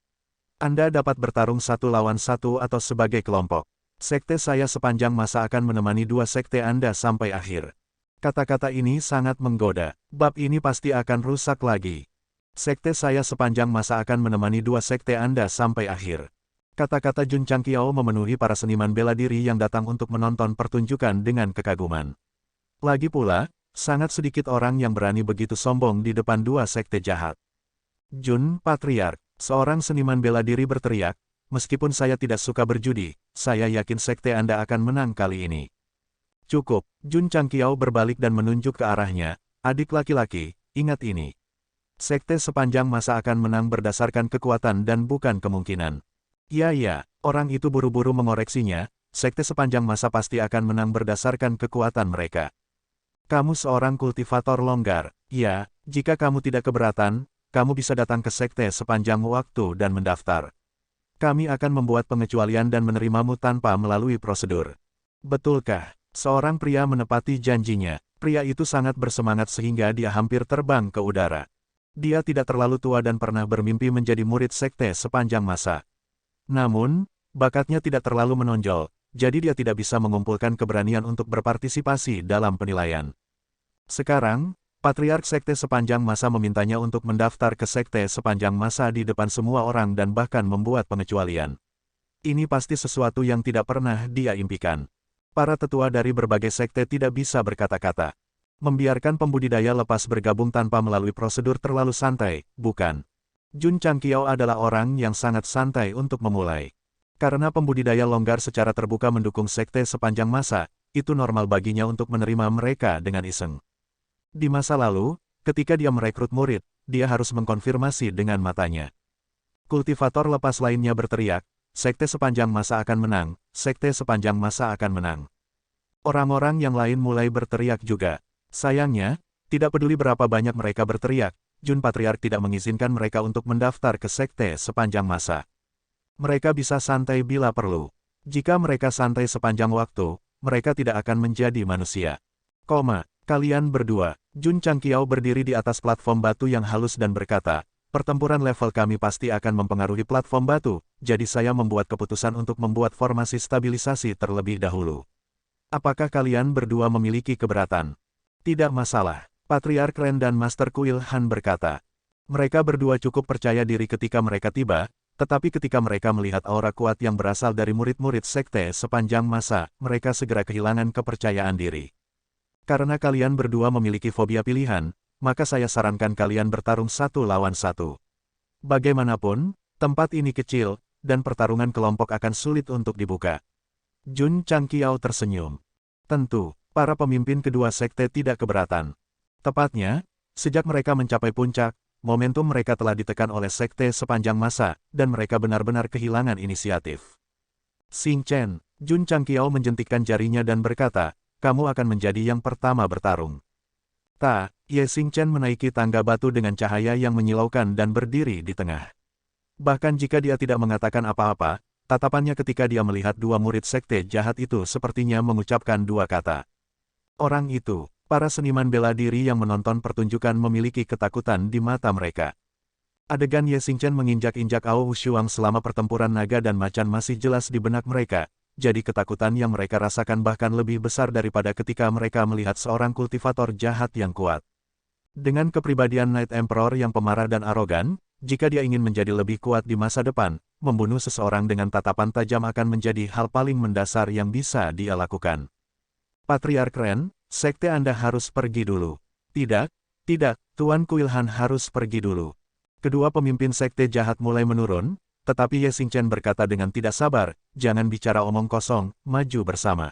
Anda dapat bertarung satu lawan satu atau sebagai kelompok. Sekte saya sepanjang masa akan menemani dua sekte Anda sampai akhir. Kata-kata ini sangat menggoda. Bab ini pasti akan rusak lagi. Sekte saya sepanjang masa akan menemani dua sekte Anda sampai akhir. Kata-kata Jun Changqiao memenuhi para seniman bela diri yang datang untuk menonton pertunjukan dengan kekaguman. Lagi pula, sangat sedikit orang yang berani begitu sombong di depan dua sekte jahat. Jun, Patriark. Seorang seniman bela diri berteriak, meskipun saya tidak suka berjudi, saya yakin sekte Anda akan menang kali ini. Cukup, Jun Changqiao berbalik dan menunjuk ke arahnya, adik laki-laki, ingat ini. Sekte sepanjang masa akan menang berdasarkan kekuatan dan bukan kemungkinan. Ya, orang itu buru-buru mengoreksinya, sekte sepanjang masa pasti akan menang berdasarkan kekuatan mereka. Kamu seorang kultivator longgar, ya, jika kamu tidak keberatan, kamu bisa datang ke sekte sepanjang waktu dan mendaftar. Kami akan membuat pengecualian dan menerimamu tanpa melalui prosedur. Betulkah? Seorang pria menepati janjinya. Pria itu sangat bersemangat sehingga dia hampir terbang ke udara. Dia tidak terlalu tua dan pernah bermimpi menjadi murid sekte sepanjang masa. Namun, bakatnya tidak terlalu menonjol, jadi dia tidak bisa mengumpulkan keberanian untuk berpartisipasi dalam penilaian. Sekarang, Patriark Sekte sepanjang masa memintanya untuk mendaftar ke sekte sepanjang masa di depan semua orang dan bahkan membuat pengecualian. Ini pasti sesuatu yang tidak pernah dia impikan. Para tetua dari berbagai sekte tidak bisa berkata-kata. Membiarkan pembudidaya lepas bergabung tanpa melalui prosedur terlalu santai, bukan? Jun Changqiao adalah orang yang sangat santai untuk memulai. Karena pembudidaya longgar secara terbuka mendukung sekte sepanjang masa, itu normal baginya untuk menerima mereka dengan iseng. Di masa lalu, ketika dia merekrut murid, dia harus mengkonfirmasi dengan matanya. Kultivator lepas lainnya berteriak, sekte sepanjang masa akan menang, sekte sepanjang masa akan menang. Orang-orang yang lain mulai berteriak juga. Sayangnya, tidak peduli berapa banyak mereka berteriak, Jun Patriark tidak mengizinkan mereka untuk mendaftar ke sekte sepanjang masa. Mereka bisa santai bila perlu. Jika mereka santai sepanjang waktu, mereka tidak akan menjadi manusia. Kalian berdua. Jun Changqiao berdiri di atas platform batu yang halus dan berkata, pertempuran level kami pasti akan mempengaruhi platform batu, jadi saya membuat keputusan untuk membuat formasi stabilisasi terlebih dahulu. Apakah kalian berdua memiliki keberatan? Tidak masalah. Patriark Ren dan Master Kuil Han berkata. Mereka berdua cukup percaya diri ketika mereka tiba, tetapi ketika mereka melihat aura kuat yang berasal dari murid-murid sekte sepanjang masa, mereka segera kehilangan kepercayaan diri. Karena kalian berdua memiliki fobia pilihan, maka saya sarankan kalian bertarung 1 lawan 1. Bagaimanapun, tempat ini kecil, dan pertarungan kelompok akan sulit untuk dibuka. Jun Changqiao tersenyum. Tentu, para pemimpin kedua sekte tidak keberatan. Tepatnya, sejak mereka mencapai puncak, momentum mereka telah ditekan oleh sekte sepanjang masa, dan mereka benar-benar kehilangan inisiatif. Xing Chen, Jun Changqiao menjentikkan jarinya dan berkata, kamu akan menjadi yang pertama bertarung. Ye Xing Chen menaiki tangga batu dengan cahaya yang menyilaukan dan berdiri di tengah. Bahkan jika dia tidak mengatakan apa-apa, tatapannya ketika dia melihat dua murid sekte jahat itu sepertinya mengucapkan dua kata. Orang itu, para seniman bela diri yang menonton pertunjukan memiliki ketakutan di mata mereka. Adegan Ye Xing Chen menginjak-injak Ao Wushuang selama pertempuran naga dan macan masih jelas di benak mereka, jadi ketakutan yang mereka rasakan bahkan lebih besar daripada ketika mereka melihat seorang kultivator jahat yang kuat. Dengan kepribadian Night Emperor yang pemarah dan arogan, jika dia ingin menjadi lebih kuat di masa depan, membunuh seseorang dengan tatapan tajam akan menjadi hal paling mendasar yang bisa dia lakukan. Patriark Ren, sekte Anda harus pergi dulu. Tidak, Tuan Kuil Han harus pergi dulu. Kedua pemimpin sekte jahat mulai menurun, tetapi Ye Xing Chen berkata dengan tidak sabar, jangan bicara omong kosong, maju bersama.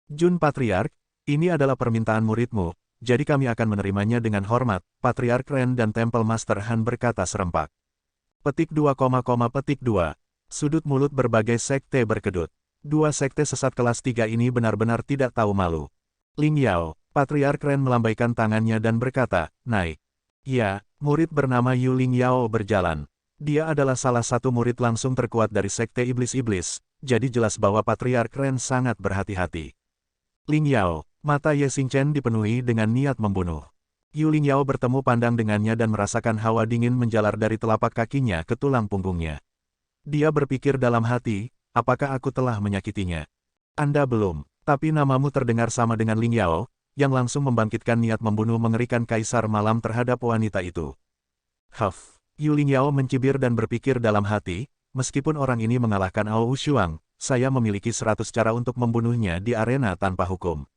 Jun Patriark, ini adalah permintaan muridmu, jadi kami akan menerimanya dengan hormat, Patriark Ren dan Temple Master Han berkata serempak. Petik 2, petik 2. Sudut mulut berbagai sekte berkedut. Dua sekte sesat kelas 3 ini benar-benar tidak tahu malu. Ling Yao, Patriark Ren melambaikan tangannya dan berkata, naik. Ya, murid bernama Yu Ling Yao berjalan. Dia adalah salah satu murid langsung terkuat dari sekte iblis-iblis, jadi jelas bahwa Patriark Ren sangat berhati-hati. Ling Yao, mata Ye Xing Chen dipenuhi dengan niat membunuh. Yu Ling Yao bertemu pandang dengannya dan merasakan hawa dingin menjalar dari telapak kakinya ke tulang punggungnya. Dia berpikir dalam hati, apakah aku telah menyakitinya? Anda belum, tapi namamu terdengar sama dengan Ling Yao, yang langsung membangkitkan niat membunuh mengerikan Kaisar Malam terhadap wanita itu. Yu Ling Yao mencibir dan berpikir dalam hati, meskipun orang ini mengalahkan Ao Wushuang, saya memiliki 100 cara untuk membunuhnya di arena tanpa hukum.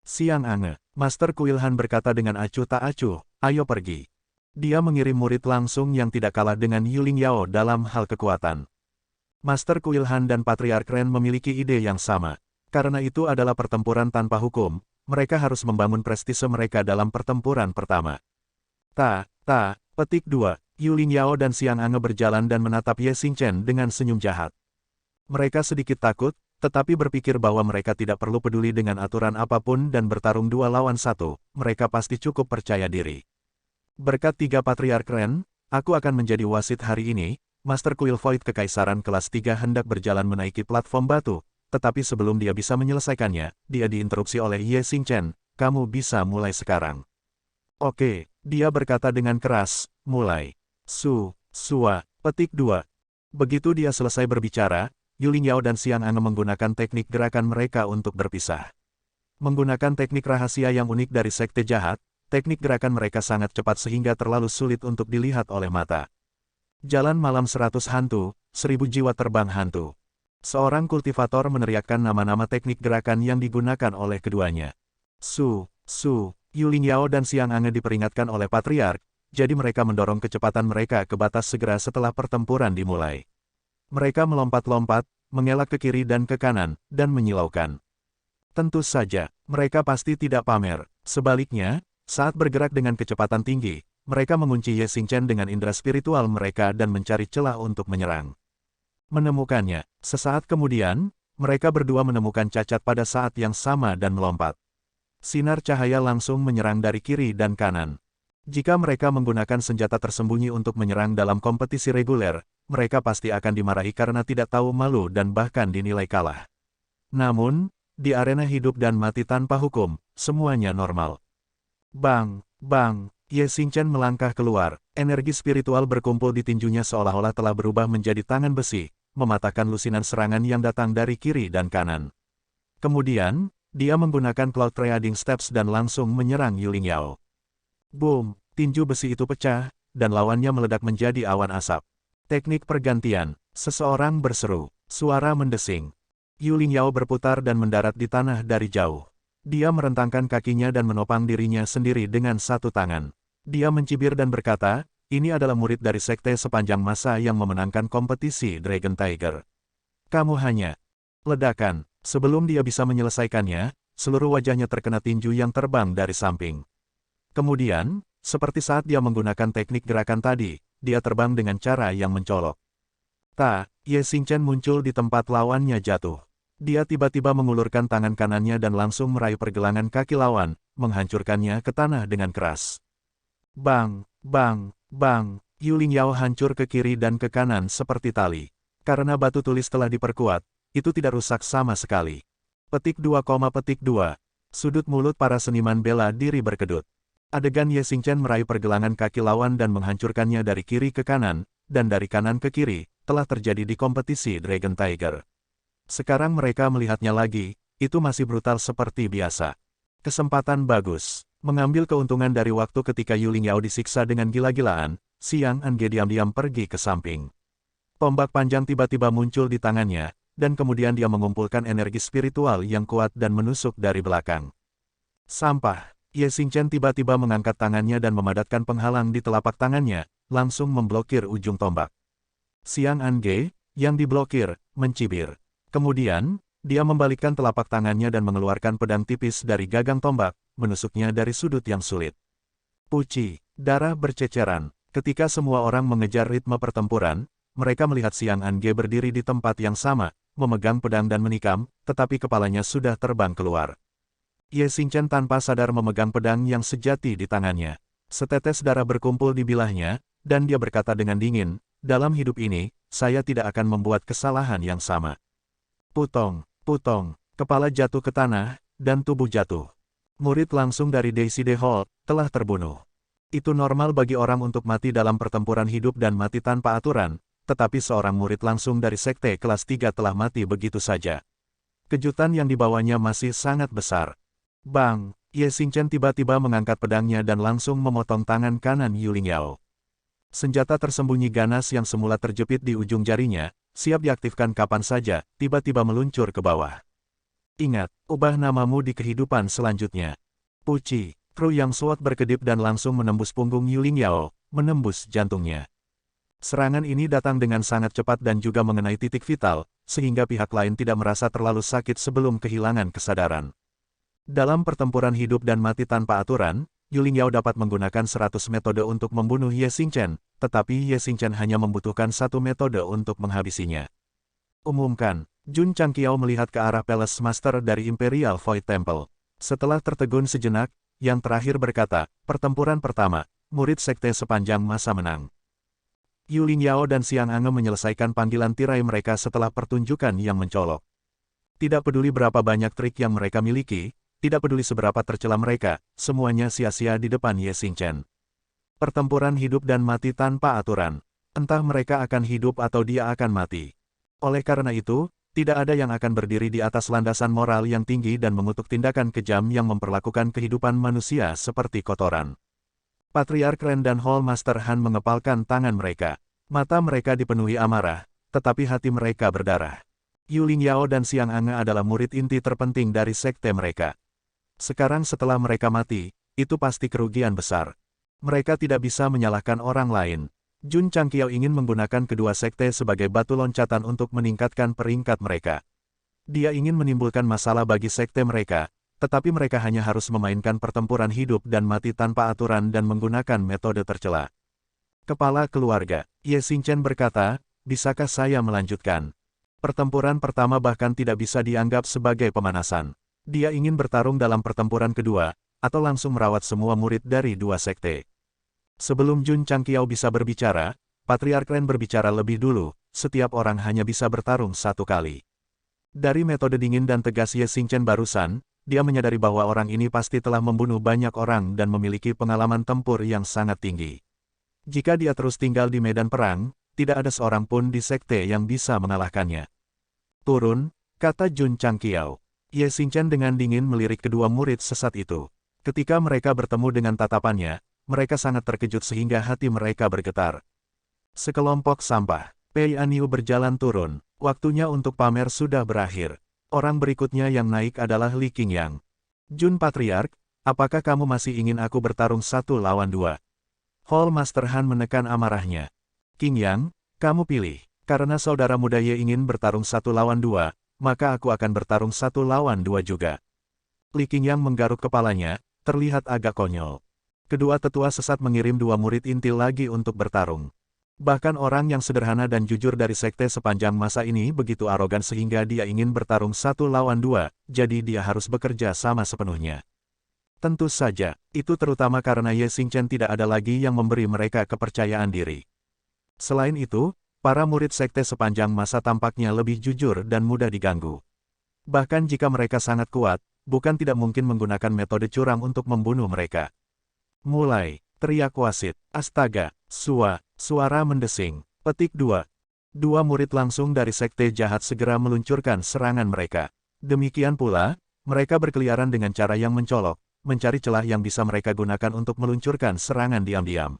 Siang Ange, Master Kuil Han berkata dengan acuh tak acuh, ayo pergi. Dia mengirim murid langsung yang tidak kalah dengan Yu Ling Yao dalam hal kekuatan. Master Kuil Han dan Patriark Ren memiliki ide yang sama. Karena itu adalah pertempuran tanpa hukum, mereka harus membangun prestise mereka dalam pertempuran pertama. Petik 2. Yu Lingyao dan Xiang Ange berjalan dan menatap Ye Xingchen dengan senyum jahat. Mereka sedikit takut, tetapi berpikir bahwa mereka tidak perlu peduli dengan aturan apapun dan bertarung 2 lawan 1, mereka pasti cukup percaya diri. Berkat 3 Patriark Ren, aku akan menjadi wasit hari ini. Master Kuil Void Kekaisaran kelas 3 hendak berjalan menaiki platform batu, tetapi sebelum dia bisa menyelesaikannya, dia diinterupsi oleh Ye Xingchen, kamu bisa mulai sekarang. Oke, dia berkata dengan keras, mulai. Petik 2. Begitu dia selesai berbicara, Yu Lingyao dan Xiang Ange menggunakan teknik gerakan mereka untuk berpisah. Menggunakan teknik rahasia yang unik dari Sekte Jahat, teknik gerakan mereka sangat cepat sehingga terlalu sulit untuk dilihat oleh mata. Jalan malam 100 hantu, 1000 jiwa terbang hantu. Seorang kultivator meneriakkan nama-nama teknik gerakan yang digunakan oleh keduanya. Yu Lingyao dan Xiang Ange diperingatkan oleh Patriark, jadi mereka mendorong kecepatan mereka ke batas segera setelah pertempuran dimulai. Mereka melompat-lompat, mengelak ke kiri dan ke kanan, dan menyilaukan. Tentu saja, mereka pasti tidak pamer. Sebaliknya, saat bergerak dengan kecepatan tinggi, mereka mengunci Ye Xingchen dengan indera spiritual mereka dan mencari celah untuk menyerang. Menemukannya, sesaat kemudian, mereka berdua menemukan cacat pada saat yang sama dan melompat. Sinar cahaya langsung menyerang dari kiri dan kanan. Jika mereka menggunakan senjata tersembunyi untuk menyerang dalam kompetisi reguler, mereka pasti akan dimarahi karena tidak tahu malu dan bahkan dinilai kalah. Namun, di arena hidup dan mati tanpa hukum, semuanya normal. Bang! Ye Xingchen melangkah keluar, energi spiritual berkumpul di tinjunya seolah-olah telah berubah menjadi tangan besi, mematahkan lusinan serangan yang datang dari kiri dan kanan. Kemudian, dia menggunakan Cloud Trading Steps dan langsung menyerang Yu Lingyao. Boom! Tinju besi itu pecah, dan lawannya meledak menjadi awan asap. Teknik pergantian, seseorang berseru, suara mendesing. Yu Lingyao berputar dan mendarat di tanah dari jauh. Dia merentangkan kakinya dan menopang dirinya sendiri dengan satu tangan. Dia mencibir dan berkata, ini adalah murid dari sekte sepanjang masa yang memenangkan kompetisi Dragon Tiger. Kamu hanya... Ledakan. Sebelum dia bisa menyelesaikannya, seluruh wajahnya terkena tinju yang terbang dari samping. Kemudian, seperti saat dia menggunakan teknik gerakan tadi, dia terbang dengan cara yang mencolok. Ye Xingchen muncul di tempat lawannya jatuh. Dia tiba-tiba mengulurkan tangan kanannya dan langsung meraih pergelangan kaki lawan, menghancurkannya ke tanah dengan keras. Bang! Yu Lingyao hancur ke kiri dan ke kanan seperti tali. Karena batu tulis telah diperkuat, itu tidak rusak sama sekali. Petik 2, Sudut mulut para seniman bela diri berkedut. Adegan Ye Xingchen meraih pergelangan kaki lawan dan menghancurkannya dari kiri ke kanan, dan dari kanan ke kiri, telah terjadi di kompetisi Dragon Tiger. Sekarang mereka melihatnya lagi, itu masih brutal seperti biasa. Kesempatan bagus. Mengambil keuntungan dari waktu ketika Yu Lingyao disiksa dengan gila-gilaan, Xiang Ange diam-diam pergi ke samping. Tombak panjang tiba-tiba muncul di tangannya, dan kemudian dia mengumpulkan energi spiritual yang kuat dan menusuk dari belakang. Sampah. Ye Xingchen tiba-tiba mengangkat tangannya dan memadatkan penghalang di telapak tangannya, langsung memblokir ujung tombak. Xiang Ange, yang diblokir, mencibir. Kemudian, dia membalikkan telapak tangannya dan mengeluarkan pedang tipis dari gagang tombak, menusuknya dari sudut yang sulit. Puci, darah berceceran. Ketika semua orang mengejar ritme pertempuran, mereka melihat Xiang Ange berdiri di tempat yang sama, memegang pedang dan menikam, tetapi kepalanya sudah terbang keluar. Ye Xingchen tanpa sadar memegang pedang yang sejati di tangannya. Setetes darah berkumpul di bilahnya, dan dia berkata dengan dingin, dalam hidup ini, saya tidak akan membuat kesalahan yang sama. Putong, kepala jatuh ke tanah, dan tubuh jatuh. Murid langsung dari Daisy De Hall, telah terbunuh. Itu normal bagi orang untuk mati dalam pertempuran hidup dan mati tanpa aturan, tetapi seorang murid langsung dari sekte kelas 3 telah mati begitu saja. Kejutan yang dibawanya masih sangat besar. Bang! Ye Xingchen tiba-tiba mengangkat pedangnya dan langsung memotong tangan kanan Yu Lingyao. Senjata tersembunyi ganas yang semula terjepit di ujung jarinya, siap diaktifkan kapan saja, tiba-tiba meluncur ke bawah. Ingat, ubah namamu di kehidupan selanjutnya. Puci, Kru yang Sword berkedip dan langsung menembus punggung Yu Lingyao, menembus jantungnya. Serangan ini datang dengan sangat cepat dan juga mengenai titik vital, sehingga pihak lain tidak merasa terlalu sakit sebelum kehilangan kesadaran. Dalam pertempuran hidup dan mati tanpa aturan, Yu Lingyao dapat menggunakan 100 metode untuk membunuh Ye Xingchen, tetapi Ye Xingchen hanya membutuhkan satu metode untuk menghabisinya. Umumkan, Jun Changqiao melihat ke arah Palace Master dari Imperial Void Temple. Setelah tertegun sejenak, yang terakhir berkata, pertempuran pertama, murid sekte sepanjang masa menang. Yu Lingyao dan Xiang Ange menyelesaikan panggilan tirai mereka setelah pertunjukan yang mencolok. Tidak peduli berapa banyak trik yang mereka miliki, tidak peduli seberapa tercela mereka, semuanya sia-sia di depan Ye Xingchen. Pertempuran hidup dan mati tanpa aturan. Entah mereka akan hidup atau dia akan mati. Oleh karena itu, tidak ada yang akan berdiri di atas landasan moral yang tinggi dan mengutuk tindakan kejam yang memperlakukan kehidupan manusia seperti kotoran. Patriark Ren dan Hall Master Han mengepalkan tangan mereka. Mata mereka dipenuhi amarah, tetapi hati mereka berdarah. Yu Lingyao dan Xiang Ange adalah murid inti terpenting dari sekte mereka. Sekarang setelah mereka mati, itu pasti kerugian besar. Mereka tidak bisa menyalahkan orang lain. Jun Changqiao ingin menggunakan kedua sekte sebagai batu loncatan untuk meningkatkan peringkat mereka. Dia ingin menimbulkan masalah bagi sekte mereka, tetapi mereka hanya harus memainkan pertempuran hidup dan mati tanpa aturan dan menggunakan metode tercela. Kepala keluarga, Ye Xingchen berkata, bisakah saya melanjutkan? Pertempuran pertama bahkan tidak bisa dianggap sebagai pemanasan. Dia ingin bertarung dalam pertempuran kedua, atau langsung merawat semua murid dari dua sekte. Sebelum Jun Changqiao bisa berbicara, Patriark Ren berbicara lebih dulu, setiap orang hanya bisa bertarung satu kali. Dari metode dingin dan tegas Ye Xingchen barusan, dia menyadari bahwa orang ini pasti telah membunuh banyak orang dan memiliki pengalaman tempur yang sangat tinggi. Jika dia terus tinggal di medan perang, tidak ada seorang pun di sekte yang bisa mengalahkannya. Turun, kata Jun Changqiao. Ye Xingchen dengan dingin melirik kedua murid sesat itu. Ketika mereka bertemu dengan tatapannya, mereka sangat terkejut sehingga hati mereka bergetar. Sekelompok sampah, Pei Anyu berjalan turun. Waktunya untuk pamer sudah berakhir. Orang berikutnya yang naik adalah Li Qingyang. Jun Patriark, apakah kamu masih ingin aku bertarung 1 lawan 2? Hall Master Han menekan amarahnya. Qingyang, kamu pilih. Karena saudara muda Ye ingin bertarung 1 lawan 2, maka aku akan bertarung 1 lawan 2 juga. Li Qingyang menggaruk kepalanya, terlihat agak konyol. Kedua tetua sesat mengirim 2 murid inti lagi untuk bertarung. Bahkan orang yang sederhana dan jujur dari sekte sepanjang masa ini begitu arogan sehingga dia ingin bertarung 1 lawan 2, jadi dia harus bekerja sama sepenuhnya. Tentu saja, itu terutama karena Ye Xingchen tidak ada lagi yang memberi mereka kepercayaan diri. Selain itu, para murid sekte sepanjang masa tampaknya lebih jujur dan mudah diganggu. Bahkan jika mereka sangat kuat, bukan tidak mungkin menggunakan metode curang untuk membunuh mereka. Mulai, teriak wasit, astaga, suara mendesing. Petik 2. 2 murid langsung dari sekte jahat segera meluncurkan serangan mereka. Demikian pula, mereka berkeliaran dengan cara yang mencolok, mencari celah yang bisa mereka gunakan untuk meluncurkan serangan diam-diam.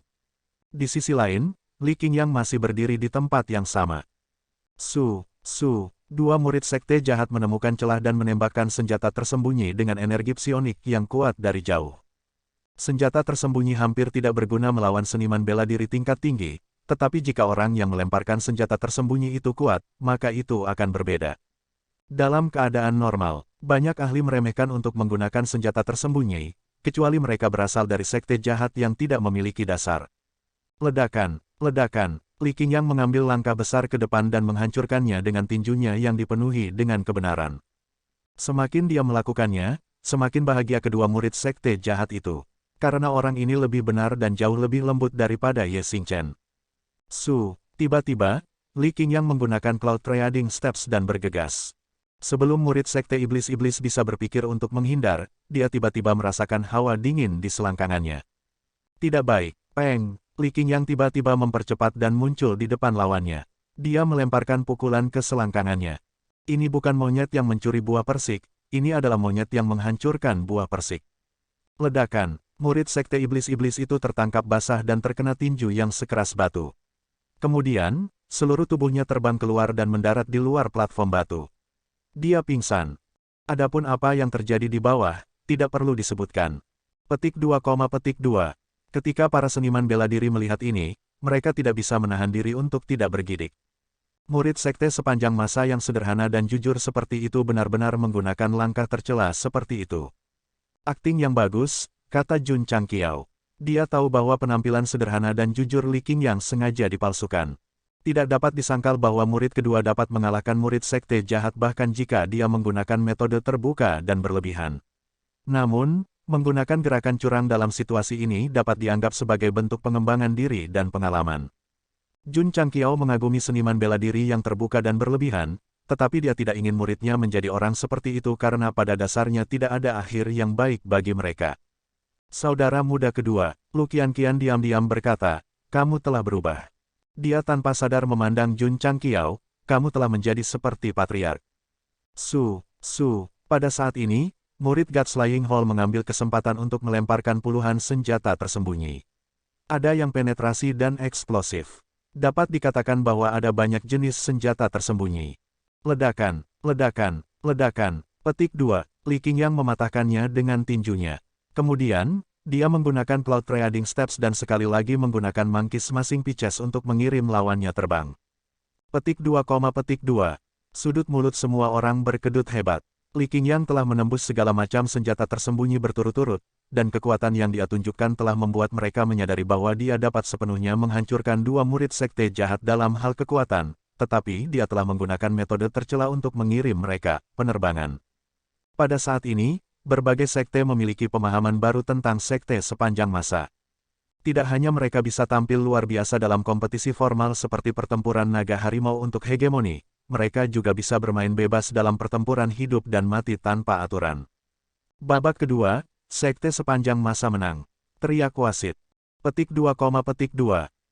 Di sisi lain, Li Qingyang masih berdiri di tempat yang sama. 2 murid sekte jahat menemukan celah dan menembakkan senjata tersembunyi dengan energi psionik yang kuat dari jauh. Senjata tersembunyi hampir tidak berguna melawan seniman bela diri tingkat tinggi, tetapi jika orang yang melemparkan senjata tersembunyi itu kuat, maka itu akan berbeda. Dalam keadaan normal, banyak ahli meremehkan untuk menggunakan senjata tersembunyi, kecuali mereka berasal dari sekte jahat yang tidak memiliki dasar. Ledakan. Li Qingyang mengambil langkah besar ke depan dan menghancurkannya dengan tinjunya yang dipenuhi dengan kebenaran. Semakin dia melakukannya, semakin bahagia kedua murid sekte jahat itu. Karena orang ini lebih benar dan jauh lebih lembut daripada Ye Xingchen. Tiba-tiba, Li Qingyang menggunakan Cloud Trading Steps dan bergegas. Sebelum murid sekte iblis-iblis bisa berpikir untuk menghindar, dia tiba-tiba merasakan hawa dingin di selangkangannya. Tidak baik, Peng. Li Qingyang tiba-tiba mempercepat dan muncul di depan lawannya. Dia melemparkan pukulan ke selangkangannya. Ini bukan monyet yang mencuri buah persik, ini adalah monyet yang menghancurkan buah persik. Ledakan. Murid sekte iblis-iblis itu tertangkap basah dan terkena tinju yang sekeras batu. Kemudian, seluruh tubuhnya terbang keluar dan mendarat di luar platform batu. Dia pingsan. Adapun apa yang terjadi di bawah, tidak perlu disebutkan. Petik 2. Ketika para seniman bela diri melihat ini, mereka tidak bisa menahan diri untuk tidak bergidik. Murid sekte sepanjang masa yang sederhana dan jujur seperti itu benar-benar menggunakan langkah tercela seperti itu. Akting yang bagus, kata Jun Changqiao. Dia tahu bahwa penampilan sederhana dan jujur Li Qingyang sengaja dipalsukan. Tidak dapat disangkal bahwa murid kedua dapat mengalahkan murid sekte jahat bahkan jika dia menggunakan metode terbuka dan berlebihan. Namun, menggunakan gerakan curang dalam situasi ini dapat dianggap sebagai bentuk pengembangan diri dan pengalaman. Jun Changqiao mengagumi seniman bela diri yang terbuka dan berlebihan, tetapi dia tidak ingin muridnya menjadi orang seperti itu karena pada dasarnya tidak ada akhir yang baik bagi mereka. Saudara muda kedua, Lu Qianqian diam-diam berkata, kamu telah berubah. Dia tanpa sadar memandang Jun Changqiao, kamu telah menjadi seperti patriark. Pada saat ini, murid God Slaying Hall mengambil kesempatan untuk melemparkan puluhan senjata tersembunyi. Ada yang penetrasi dan eksplosif. Dapat dikatakan bahwa ada banyak jenis senjata tersembunyi. Ledakan, ledakan, ledakan. Petik 2, Li Qingyang mematahkannya dengan tinjunya. Kemudian, dia menggunakan Cloud Trading Steps dan sekali lagi menggunakan Monkey Smashing Pitches untuk mengirim lawannya terbang. Petik 2, sudut mulut semua orang berkedut hebat. Li Qingyang telah menembus segala macam senjata tersembunyi berturut-turut, dan kekuatan yang dia tunjukkan telah membuat mereka menyadari bahwa dia dapat sepenuhnya menghancurkan dua murid sekte jahat dalam hal kekuatan, tetapi dia telah menggunakan metode tercela untuk mengirim mereka, penerbangan. Pada saat ini, berbagai sekte memiliki pemahaman baru tentang sekte sepanjang masa. Tidak hanya mereka bisa tampil luar biasa dalam kompetisi formal seperti pertempuran naga harimau untuk hegemoni, mereka juga bisa bermain bebas dalam pertempuran hidup dan mati tanpa aturan. Babak kedua, sekte sepanjang masa menang. Teriak wasit. Petik 2,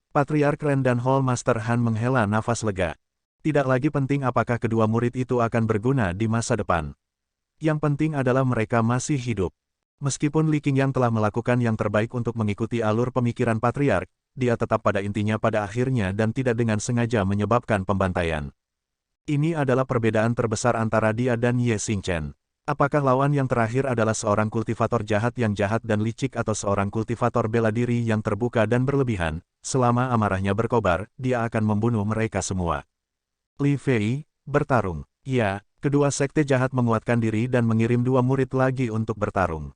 Patriark Ren dan Hall Master Han menghela nafas lega. Tidak lagi penting apakah kedua murid itu akan berguna di masa depan. Yang penting adalah mereka masih hidup. Meskipun Li Qingyang telah melakukan yang terbaik untuk mengikuti alur pemikiran Patriark, dia tetap pada intinya pada akhirnya dan tidak dengan sengaja menyebabkan pembantaian. Ini adalah perbedaan terbesar antara dia dan Ye Xingchen. Apakah lawan yang terakhir adalah seorang kultivator jahat yang jahat dan licik atau seorang kultivator bela diri yang terbuka dan berlebihan? Selama amarahnya berkobar, dia akan membunuh mereka semua. Li Fei, bertarung. Ya. Kedua sekte jahat menguatkan diri dan mengirim dua murid lagi untuk bertarung.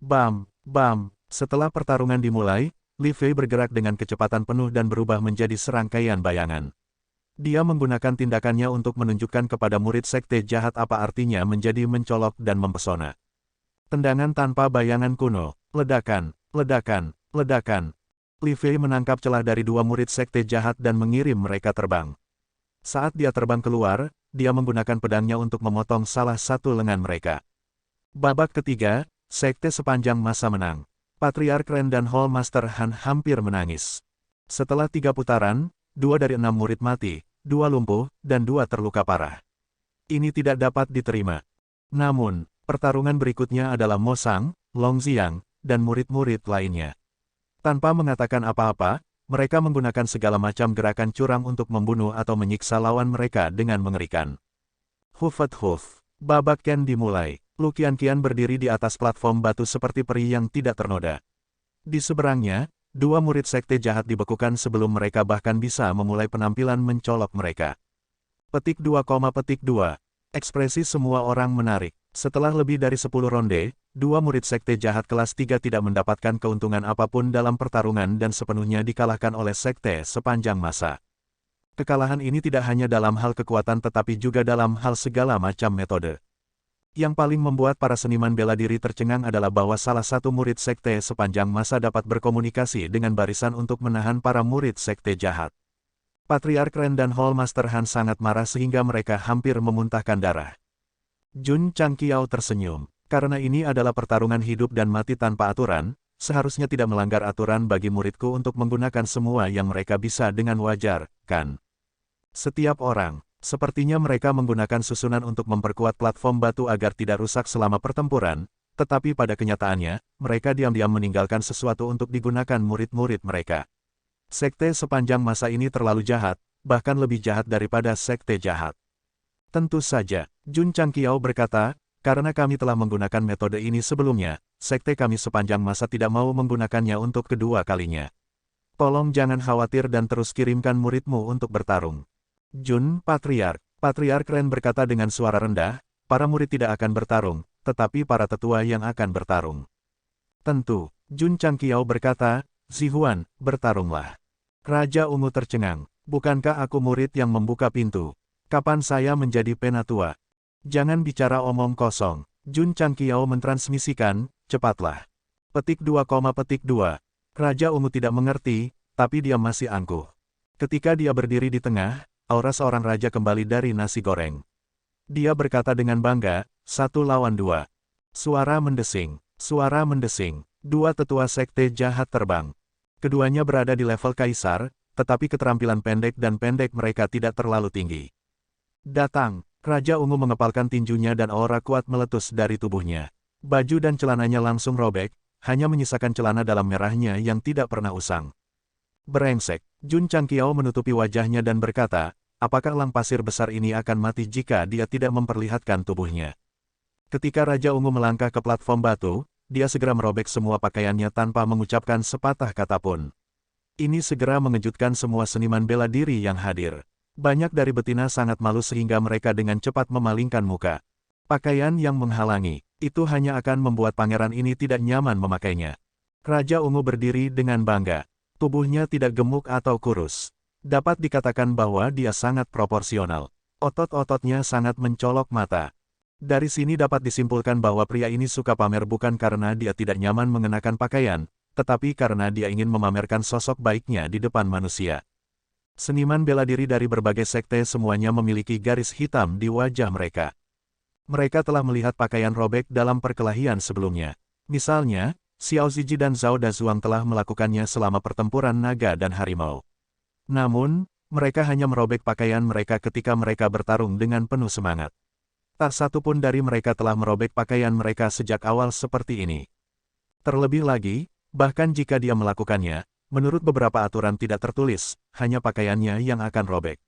Bam, bam. Setelah pertarungan dimulai, Li Fei bergerak dengan kecepatan penuh dan berubah menjadi serangkaian bayangan. Dia menggunakan tindakannya untuk menunjukkan kepada murid sekte jahat apa artinya menjadi mencolok dan mempesona. Tendangan tanpa bayangan kuno, ledakan, ledakan, ledakan. Li Fei menangkap celah dari dua murid sekte jahat dan mengirim mereka terbang. Saat dia terbang keluar, dia menggunakan pedangnya untuk memotong salah satu lengan mereka. Babak ketiga, sekte sepanjang masa menang. Patriark Ren dan Hall Master Han hampir menangis. Setelah 3 putaran, 2 dari 6 murid mati, 2 lumpuh, dan 2 terluka parah. Ini tidak dapat diterima. Namun, pertarungan berikutnya adalah Mo Sang, Long Xiang, dan murid-murid lainnya. Tanpa mengatakan apa-apa, mereka menggunakan segala macam gerakan curang untuk membunuh atau menyiksa lawan mereka dengan mengerikan. Huf. Babak Ken dimulai. Lu Qianqian berdiri di atas platform batu seperti peri yang tidak ternoda. Di seberangnya, dua murid sekte jahat dibekukan sebelum mereka bahkan bisa memulai penampilan mencolok mereka. Petik 2, ekspresi semua orang menarik. Setelah lebih dari 10 ronde, dua murid sekte jahat kelas 3 tidak mendapatkan keuntungan apapun dalam pertarungan dan sepenuhnya dikalahkan oleh sekte sepanjang masa. Kekalahan ini tidak hanya dalam hal kekuatan tetapi juga dalam hal segala macam metode. Yang paling membuat para seniman bela diri tercengang adalah bahwa salah satu murid sekte sepanjang masa dapat berkomunikasi dengan barisan untuk menahan para murid sekte jahat. Patriark Ren dan Hall Master Han sangat marah sehingga mereka hampir memuntahkan darah. Jun Changqiao tersenyum. Karena ini adalah pertarungan hidup dan mati tanpa aturan, seharusnya tidak melanggar aturan bagi muridku untuk menggunakan semua yang mereka bisa dengan wajar, kan? Setiap orang, sepertinya mereka menggunakan susunan untuk memperkuat platform batu agar tidak rusak selama pertempuran, tetapi pada kenyataannya, mereka diam-diam meninggalkan sesuatu untuk digunakan murid-murid mereka. Sekte sepanjang masa ini terlalu jahat, bahkan lebih jahat daripada sekte jahat. Tentu saja, Jun Changqiao berkata, karena kami telah menggunakan metode ini sebelumnya, sekte kami sepanjang masa tidak mau menggunakannya untuk kedua kalinya. Tolong jangan khawatir dan terus kirimkan muridmu untuk bertarung. Jun, Patriark. Patriark Ren berkata dengan suara rendah, para murid tidak akan bertarung, tetapi para tetua yang akan bertarung. Tentu, Jun Changqiao berkata, Zihuan, bertarunglah. Raja Ungu tercengang, bukankah aku murid yang membuka pintu? Kapan saya menjadi penatua? Jangan bicara omong kosong. Jun Changqiao mentransmisikan, cepatlah. Petik 2, petik 2. Raja Ungu tidak mengerti, tapi dia masih angkuh. Ketika dia berdiri di tengah, aura seorang raja kembali dari nasi goreng. Dia berkata dengan bangga, 1 lawan 2. Suara mendesing, suara mendesing. Dua tetua sekte jahat terbang. Keduanya berada di level kaisar, tetapi keterampilan pendek dan pendek mereka tidak terlalu tinggi. Datang, Raja Ungu mengepalkan tinjunya dan aura kuat meletus dari tubuhnya. Baju dan celananya langsung robek, hanya menyisakan celana dalam merahnya yang tidak pernah usang. Brengsek, Jun Changqiao menutupi wajahnya dan berkata, apakah elang pasir besar ini akan mati jika dia tidak memperlihatkan tubuhnya? Ketika Raja Ungu melangkah ke platform batu, dia segera merobek semua pakaiannya tanpa mengucapkan sepatah kata pun. Ini segera mengejutkan semua seniman bela diri yang hadir. Banyak dari betina sangat malu sehingga mereka dengan cepat memalingkan muka. Pakaian yang menghalangi, itu hanya akan membuat pangeran ini tidak nyaman memakainya. Raja Ungu berdiri dengan bangga. Tubuhnya tidak gemuk atau kurus. Dapat dikatakan bahwa dia sangat proporsional. Otot-ototnya sangat mencolok mata. Dari sini dapat disimpulkan bahwa pria ini suka pamer bukan karena dia tidak nyaman mengenakan pakaian, tetapi karena dia ingin memamerkan sosok baiknya di depan manusia. Seniman bela diri dari berbagai sekte semuanya memiliki garis hitam di wajah mereka. Mereka telah melihat pakaian robek dalam perkelahian sebelumnya. Misalnya, Xiao Ziji dan Zhao Dazuang telah melakukannya selama pertempuran naga dan harimau. Namun, mereka hanya merobek pakaian mereka ketika mereka bertarung dengan penuh semangat. Tak satu pun dari mereka telah merobek pakaian mereka sejak awal seperti ini. Terlebih lagi, bahkan jika dia melakukannya, menurut beberapa aturan tidak tertulis, hanya pakaiannya yang akan robek.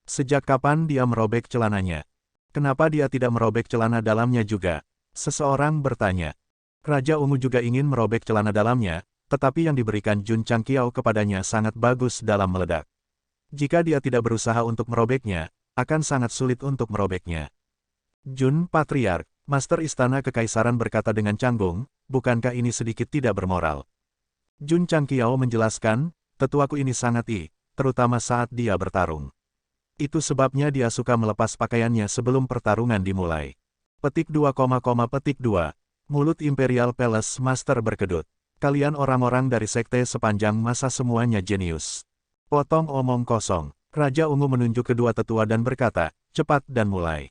Sejak kapan dia merobek celananya? Kenapa dia tidak merobek celana dalamnya juga? Seseorang bertanya. Raja Ungu juga ingin merobek celana dalamnya, tetapi yang diberikan Jun Changqiao kepadanya sangat bagus dalam meledak. Jika dia tidak berusaha untuk merobeknya, akan sangat sulit untuk merobeknya. Jun, Patriark, Master Istana Kekaisaran berkata dengan canggung, bukankah ini sedikit tidak bermoral? Jun Changqiao menjelaskan, tetuaku ini sangat terutama saat dia bertarung. Itu sebabnya dia suka melepas pakaiannya sebelum pertarungan dimulai. Petik 2, petik 2. Mulut Imperial Palace Master berkedut. Kalian orang-orang dari sekte sepanjang masa semuanya jenius. Potong omong kosong. Raja Ungu menunjuk kedua tetua dan berkata, cepat dan mulai.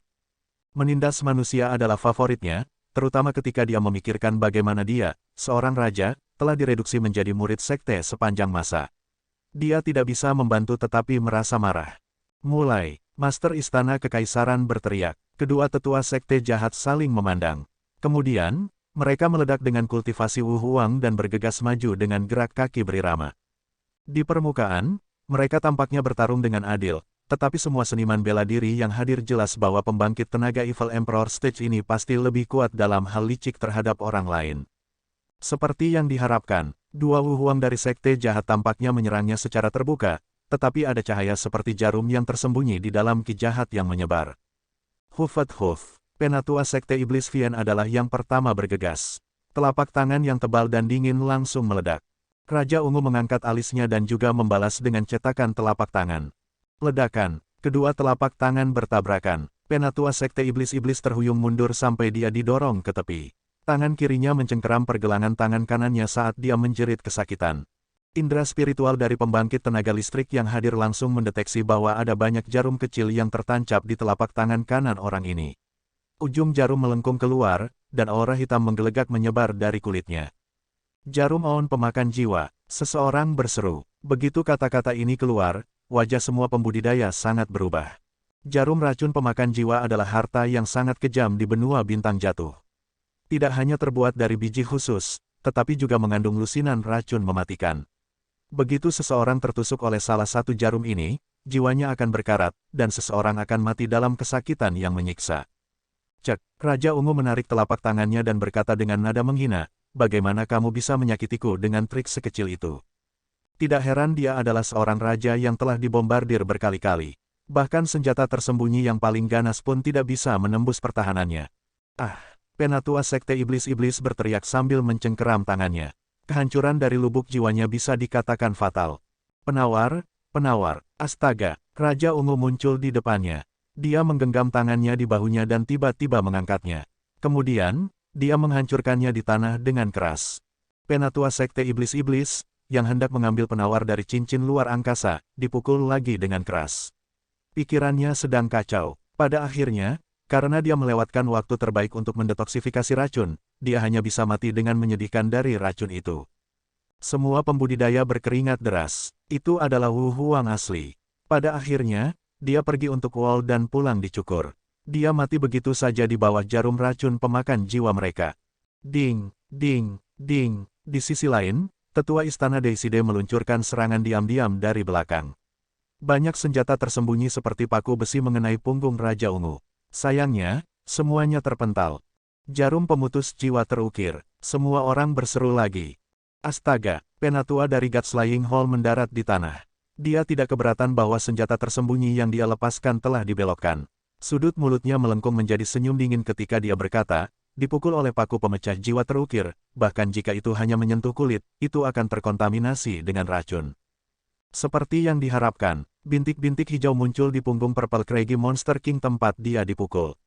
Menindas manusia adalah favoritnya, terutama ketika dia memikirkan bagaimana dia, seorang raja, telah direduksi menjadi murid sekte sepanjang masa. Dia tidak bisa membantu tetapi merasa marah. Mulai, Master Istana Kekaisaran berteriak. Kedua tetua sekte jahat saling memandang. Kemudian, mereka meledak dengan kultivasi Wu Huang dan bergegas maju dengan gerak kaki berirama. Di permukaan, mereka tampaknya bertarung dengan adil, tetapi semua seniman bela diri yang hadir jelas bahwa pembangkit tenaga Evil Emperor Stage ini pasti lebih kuat dalam hal licik terhadap orang lain. Seperti yang diharapkan, dua Wu Huang dari sekte jahat tampaknya menyerangnya secara terbuka, tetapi ada cahaya seperti jarum yang tersembunyi di dalam ki jahat yang menyebar. Huf. Penatua sekte Iblis Vian adalah yang pertama bergegas. Telapak tangan yang tebal dan dingin langsung meledak. Raja Ungu mengangkat alisnya dan juga membalas dengan cetakan telapak tangan. Ledakan, kedua telapak tangan bertabrakan. Penatua sekte Iblis-Iblis terhuyung mundur sampai dia didorong ke tepi. Tangan kirinya mencengkeram pergelangan tangan kanannya saat dia menjerit kesakitan. Indra spiritual dari pembangkit tenaga listrik yang hadir langsung mendeteksi bahwa ada banyak jarum kecil yang tertancap di telapak tangan kanan orang ini. Ujung jarum melengkung keluar, dan aura hitam menggelegak menyebar dari kulitnya. Jarum aon pemakan jiwa, seseorang berseru. Begitu kata-kata ini keluar, wajah semua pembudidaya sangat berubah. Jarum racun pemakan jiwa adalah harta yang sangat kejam di benua bintang jatuh. Tidak hanya terbuat dari biji khusus, tetapi juga mengandung lusinan racun mematikan. Begitu seseorang tertusuk oleh salah satu jarum ini, jiwanya akan berkarat, dan seseorang akan mati dalam kesakitan yang menyiksa. Cek, Raja Ungu menarik telapak tangannya dan berkata dengan nada menghina, bagaimana kamu bisa menyakitiku dengan trik sekecil itu? Tidak heran dia adalah seorang raja yang telah dibombardir berkali-kali. Bahkan senjata tersembunyi yang paling ganas pun tidak bisa menembus pertahanannya. Ah! Penatua Sekte Iblis-Iblis berteriak sambil mencengkeram tangannya. Kehancuran dari lubuk jiwanya bisa dikatakan fatal. Penawar, penawar, astaga, Raja Ungu muncul di depannya. Dia menggenggam tangannya di bahunya dan tiba-tiba mengangkatnya. Kemudian, dia menghancurkannya di tanah dengan keras. Penatua Sekte Iblis-Iblis, yang hendak mengambil penawar dari cincin luar angkasa, dipukul lagi dengan keras. Pikirannya sedang kacau. Pada akhirnya, karena dia melewatkan waktu terbaik untuk mendetoksifikasi racun, dia hanya bisa mati dengan menyedihkan dari racun itu. Semua pembudidaya berkeringat deras. Itu adalah Wu Huang asli. Pada akhirnya, dia pergi untuk wol dan pulang dicukur. Dia mati begitu saja di bawah jarum racun pemakan jiwa mereka. Ding, ding, ding. Di sisi lain, tetua istana Deicide meluncurkan serangan diam-diam dari belakang. Banyak senjata tersembunyi seperti paku besi mengenai punggung Raja Ungu. Sayangnya, semuanya terpental. Jarum pemutus jiwa terukir. Semua orang berseru lagi. Astaga, penatua dari Gutslaying Hall mendarat di tanah. Dia tidak keberatan bahwa senjata tersembunyi yang dia lepaskan telah dibelokkan. Sudut mulutnya melengkung menjadi senyum dingin ketika dia berkata, dipukul oleh paku pemecah jiwa terukir, bahkan jika itu hanya menyentuh kulit, itu akan terkontaminasi dengan racun. Seperti yang diharapkan, bintik-bintik hijau muncul di punggung Purple Craggy Monster King tempat dia dipukul.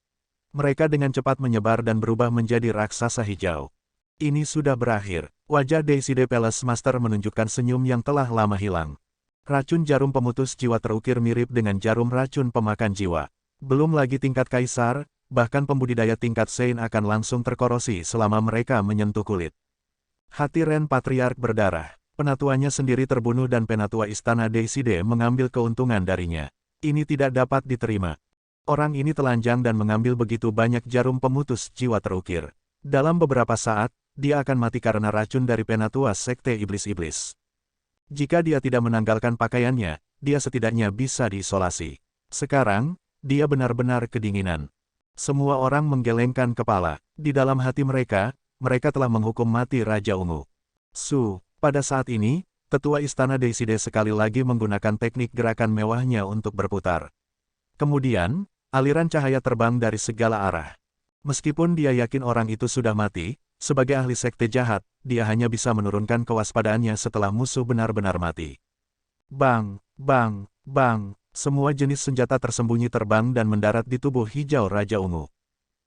Mereka dengan cepat menyebar dan berubah menjadi raksasa hijau. Ini sudah berakhir. Wajah Deicide Palace Master menunjukkan senyum yang telah lama hilang. Racun jarum pemutus jiwa terukir mirip dengan jarum racun pemakan jiwa. Belum lagi tingkat kaisar, bahkan pembudidaya tingkat Saint akan langsung terkorosi selama mereka menyentuh kulit. Hati Ren Patriark berdarah. Penatuanya sendiri terbunuh dan penatua istana Deicide mengambil keuntungan darinya. Ini tidak dapat diterima. Orang ini telanjang dan mengambil begitu banyak jarum pemutus jiwa terukir. Dalam beberapa saat, dia akan mati karena racun dari penatua Sekte Iblis-Iblis. Jika dia tidak menanggalkan pakaiannya, dia setidaknya bisa diisolasi. Sekarang, dia benar-benar kedinginan. Semua orang menggelengkan kepala. Di dalam hati mereka, mereka telah menghukum mati Raja Ungu. Pada saat ini, tetua istana Deicide sekali lagi menggunakan teknik gerakan mewahnya untuk berputar. Kemudian, aliran cahaya terbang dari segala arah. Meskipun dia yakin orang itu sudah mati, sebagai ahli sekte jahat, dia hanya bisa menurunkan kewaspadaannya setelah musuh benar-benar mati. Bang, bang, bang, semua jenis senjata tersembunyi terbang dan mendarat di tubuh hijau Raja Ungu.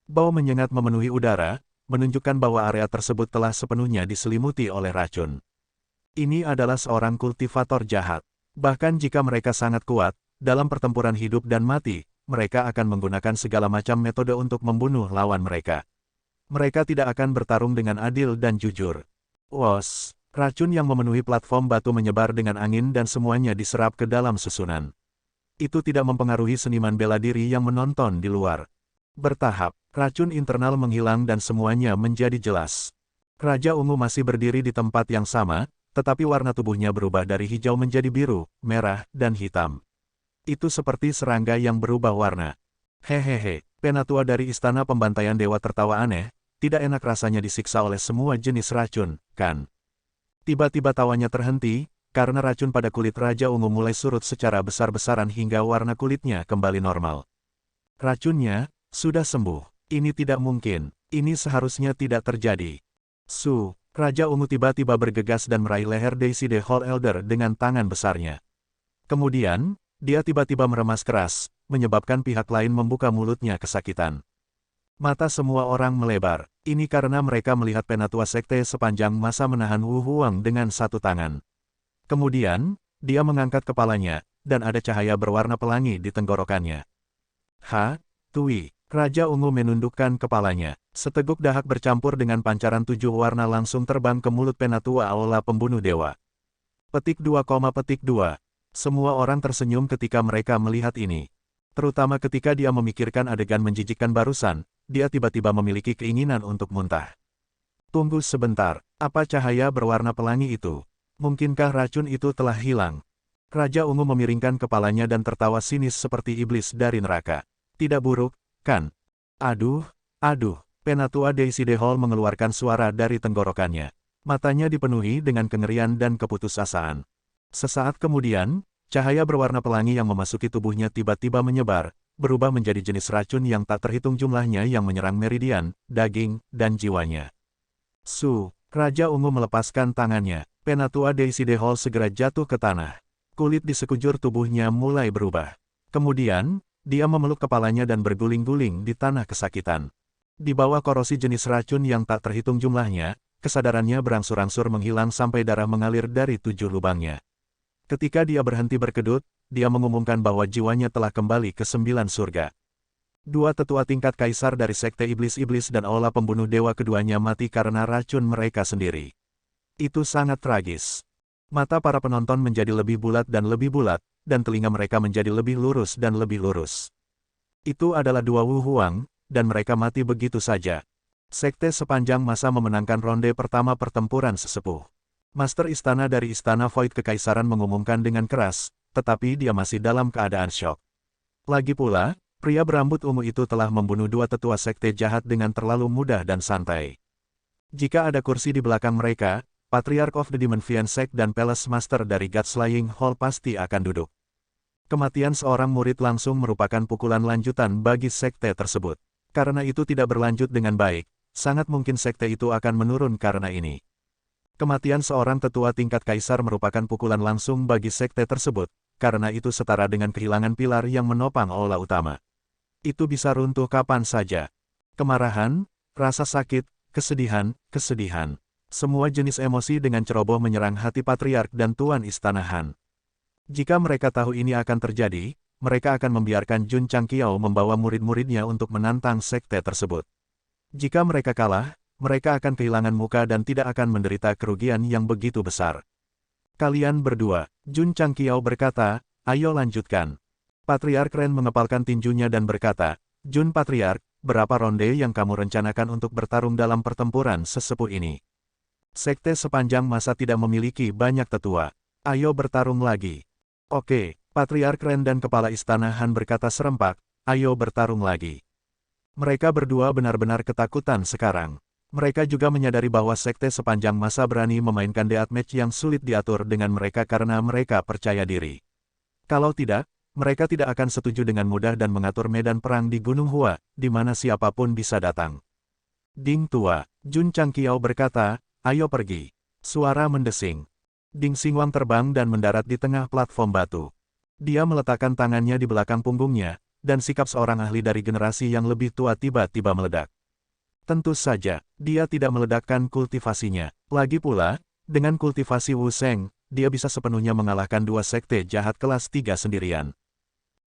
Bau menyengat memenuhi udara, menunjukkan bahwa area tersebut telah sepenuhnya diselimuti oleh racun. Ini adalah seorang kultivator jahat. Bahkan jika mereka sangat kuat, dalam pertempuran hidup dan mati, mereka akan menggunakan segala macam metode untuk membunuh lawan mereka. Mereka tidak akan bertarung dengan adil dan jujur. Wos, racun yang memenuhi platform batu menyebar dengan angin dan semuanya diserap ke dalam susunan. Itu tidak mempengaruhi seniman bela diri yang menonton di luar. Bertahap, racun internal menghilang dan semuanya menjadi jelas. Raja Ungu masih berdiri di tempat yang sama, tetapi warna tubuhnya berubah dari hijau menjadi biru, merah, dan hitam. Itu seperti serangga yang berubah warna. Hehehe, penatua dari istana pembantaian dewa tertawa aneh, tidak enak rasanya disiksa oleh semua jenis racun, kan? Tiba-tiba tawanya terhenti, karena racun pada kulit Raja Ungu mulai surut secara besar-besaran hingga warna kulitnya kembali normal. Racunnya sudah sembuh. Ini tidak mungkin. Ini seharusnya tidak terjadi. Raja Ungu tiba-tiba bergegas dan meraih leher Deicide Hall Elder dengan tangan besarnya. Kemudian, dia tiba-tiba meremas keras, menyebabkan pihak lain membuka mulutnya kesakitan. Mata semua orang melebar. Ini karena mereka melihat penatua sekte sepanjang masa menahan Wu Huang dengan satu tangan. Kemudian, dia mengangkat kepalanya, dan ada cahaya berwarna pelangi di tenggorokannya. Tui. Raja Ungu menundukkan kepalanya. Seteguk dahak bercampur dengan pancaran 7 warna langsung terbang ke mulut penatua Aula pembunuh dewa. Petik 2, petik 2. Semua orang tersenyum ketika mereka melihat ini. Terutama ketika dia memikirkan adegan menjijikkan barusan, dia tiba-tiba memiliki keinginan untuk muntah. Tunggu sebentar, apa cahaya berwarna pelangi itu? Mungkinkah racun itu telah hilang? Raja Ungu memiringkan kepalanya dan tertawa sinis seperti iblis dari neraka. Tidak buruk, kan? Aduh, penatua Deicide Hall mengeluarkan suara dari tenggorokannya. Matanya dipenuhi dengan kengerian dan keputusasaan. Sesaat kemudian, cahaya berwarna pelangi yang memasuki tubuhnya tiba-tiba menyebar, berubah menjadi jenis racun yang tak terhitung jumlahnya yang menyerang meridian, daging, dan jiwanya. Raja Ungu melepaskan tangannya. Penatua Deicide Hall segera jatuh ke tanah. Kulit di sekujur tubuhnya mulai berubah. Kemudian, dia memeluk kepalanya dan berguling-guling di tanah kesakitan. Di bawah korosi jenis racun yang tak terhitung jumlahnya, kesadarannya berangsur-angsur menghilang sampai darah mengalir dari 7 lubangnya. Ketika dia berhenti berkedut, dia mengumumkan bahwa jiwanya telah kembali ke 9 surga. Dua tetua tingkat kaisar dari sekte iblis-iblis dan aula pembunuh dewa keduanya mati karena racun mereka sendiri. Itu sangat tragis. Mata para penonton menjadi lebih bulat, dan telinga mereka menjadi lebih lurus dan lebih lurus. Itu adalah dua Wu Huang, dan mereka mati begitu saja. Sekte sepanjang masa memenangkan ronde pertama pertempuran sesepuh. Master istana dari Istana Void Kekaisaran mengumumkan dengan keras, tetapi dia masih dalam keadaan syok. Lagi pula, pria berambut ungu itu telah membunuh dua tetua sekte jahat dengan terlalu mudah dan santai. Jika ada kursi di belakang mereka, Patriarch of the Demon Fiend Sect dan Palace Master dari Godslaying Hall pasti akan duduk. Kematian seorang murid langsung merupakan pukulan lanjutan bagi sekte tersebut. Karena itu tidak berlanjut dengan baik, sangat mungkin sekte itu akan menurun karena ini. Kematian seorang tetua tingkat kaisar merupakan pukulan langsung bagi sekte tersebut, karena itu setara dengan kehilangan pilar yang menopang aula utama. Itu bisa runtuh kapan saja. Kemarahan, rasa sakit, kesedihan. Semua jenis emosi dengan ceroboh menyerang hati Patriark dan Tuan Istana Han. Jika mereka tahu ini akan terjadi, mereka akan membiarkan Jun Changqiao membawa murid-muridnya untuk menantang sekte tersebut. Jika mereka kalah, mereka akan kehilangan muka dan tidak akan menderita kerugian yang begitu besar. Kalian berdua, Jun Changqiao berkata, ayo lanjutkan. Patriark Ren mengepalkan tinjunya dan berkata, Jun Patriark, berapa ronde yang kamu rencanakan untuk bertarung dalam pertempuran sesepuh ini? Sekte sepanjang masa tidak memiliki banyak tetua. Ayo bertarung lagi. Oke, Patriark Ren dan Kepala Istana Han berkata serempak, ayo bertarung lagi. Mereka berdua benar-benar ketakutan sekarang. Mereka juga menyadari bahwa sekte sepanjang masa berani memainkan deathmatch yang sulit diatur dengan mereka karena mereka percaya diri. Kalau tidak, mereka tidak akan setuju dengan mudah dan mengatur medan perang di Gunung Hua, di mana siapapun bisa datang. Ding tua, Jun Changqiao berkata, ayo pergi. Suara mendesing. Ding Xinguang terbang dan mendarat di tengah platform batu. Dia meletakkan tangannya di belakang punggungnya, dan sikap seorang ahli dari generasi yang lebih tua tiba-tiba meledak. Tentu saja, dia tidak meledakkan kultivasinya. Lagi pula, dengan kultivasi Wu Sheng, dia bisa sepenuhnya mengalahkan dua sekte jahat kelas 3 sendirian.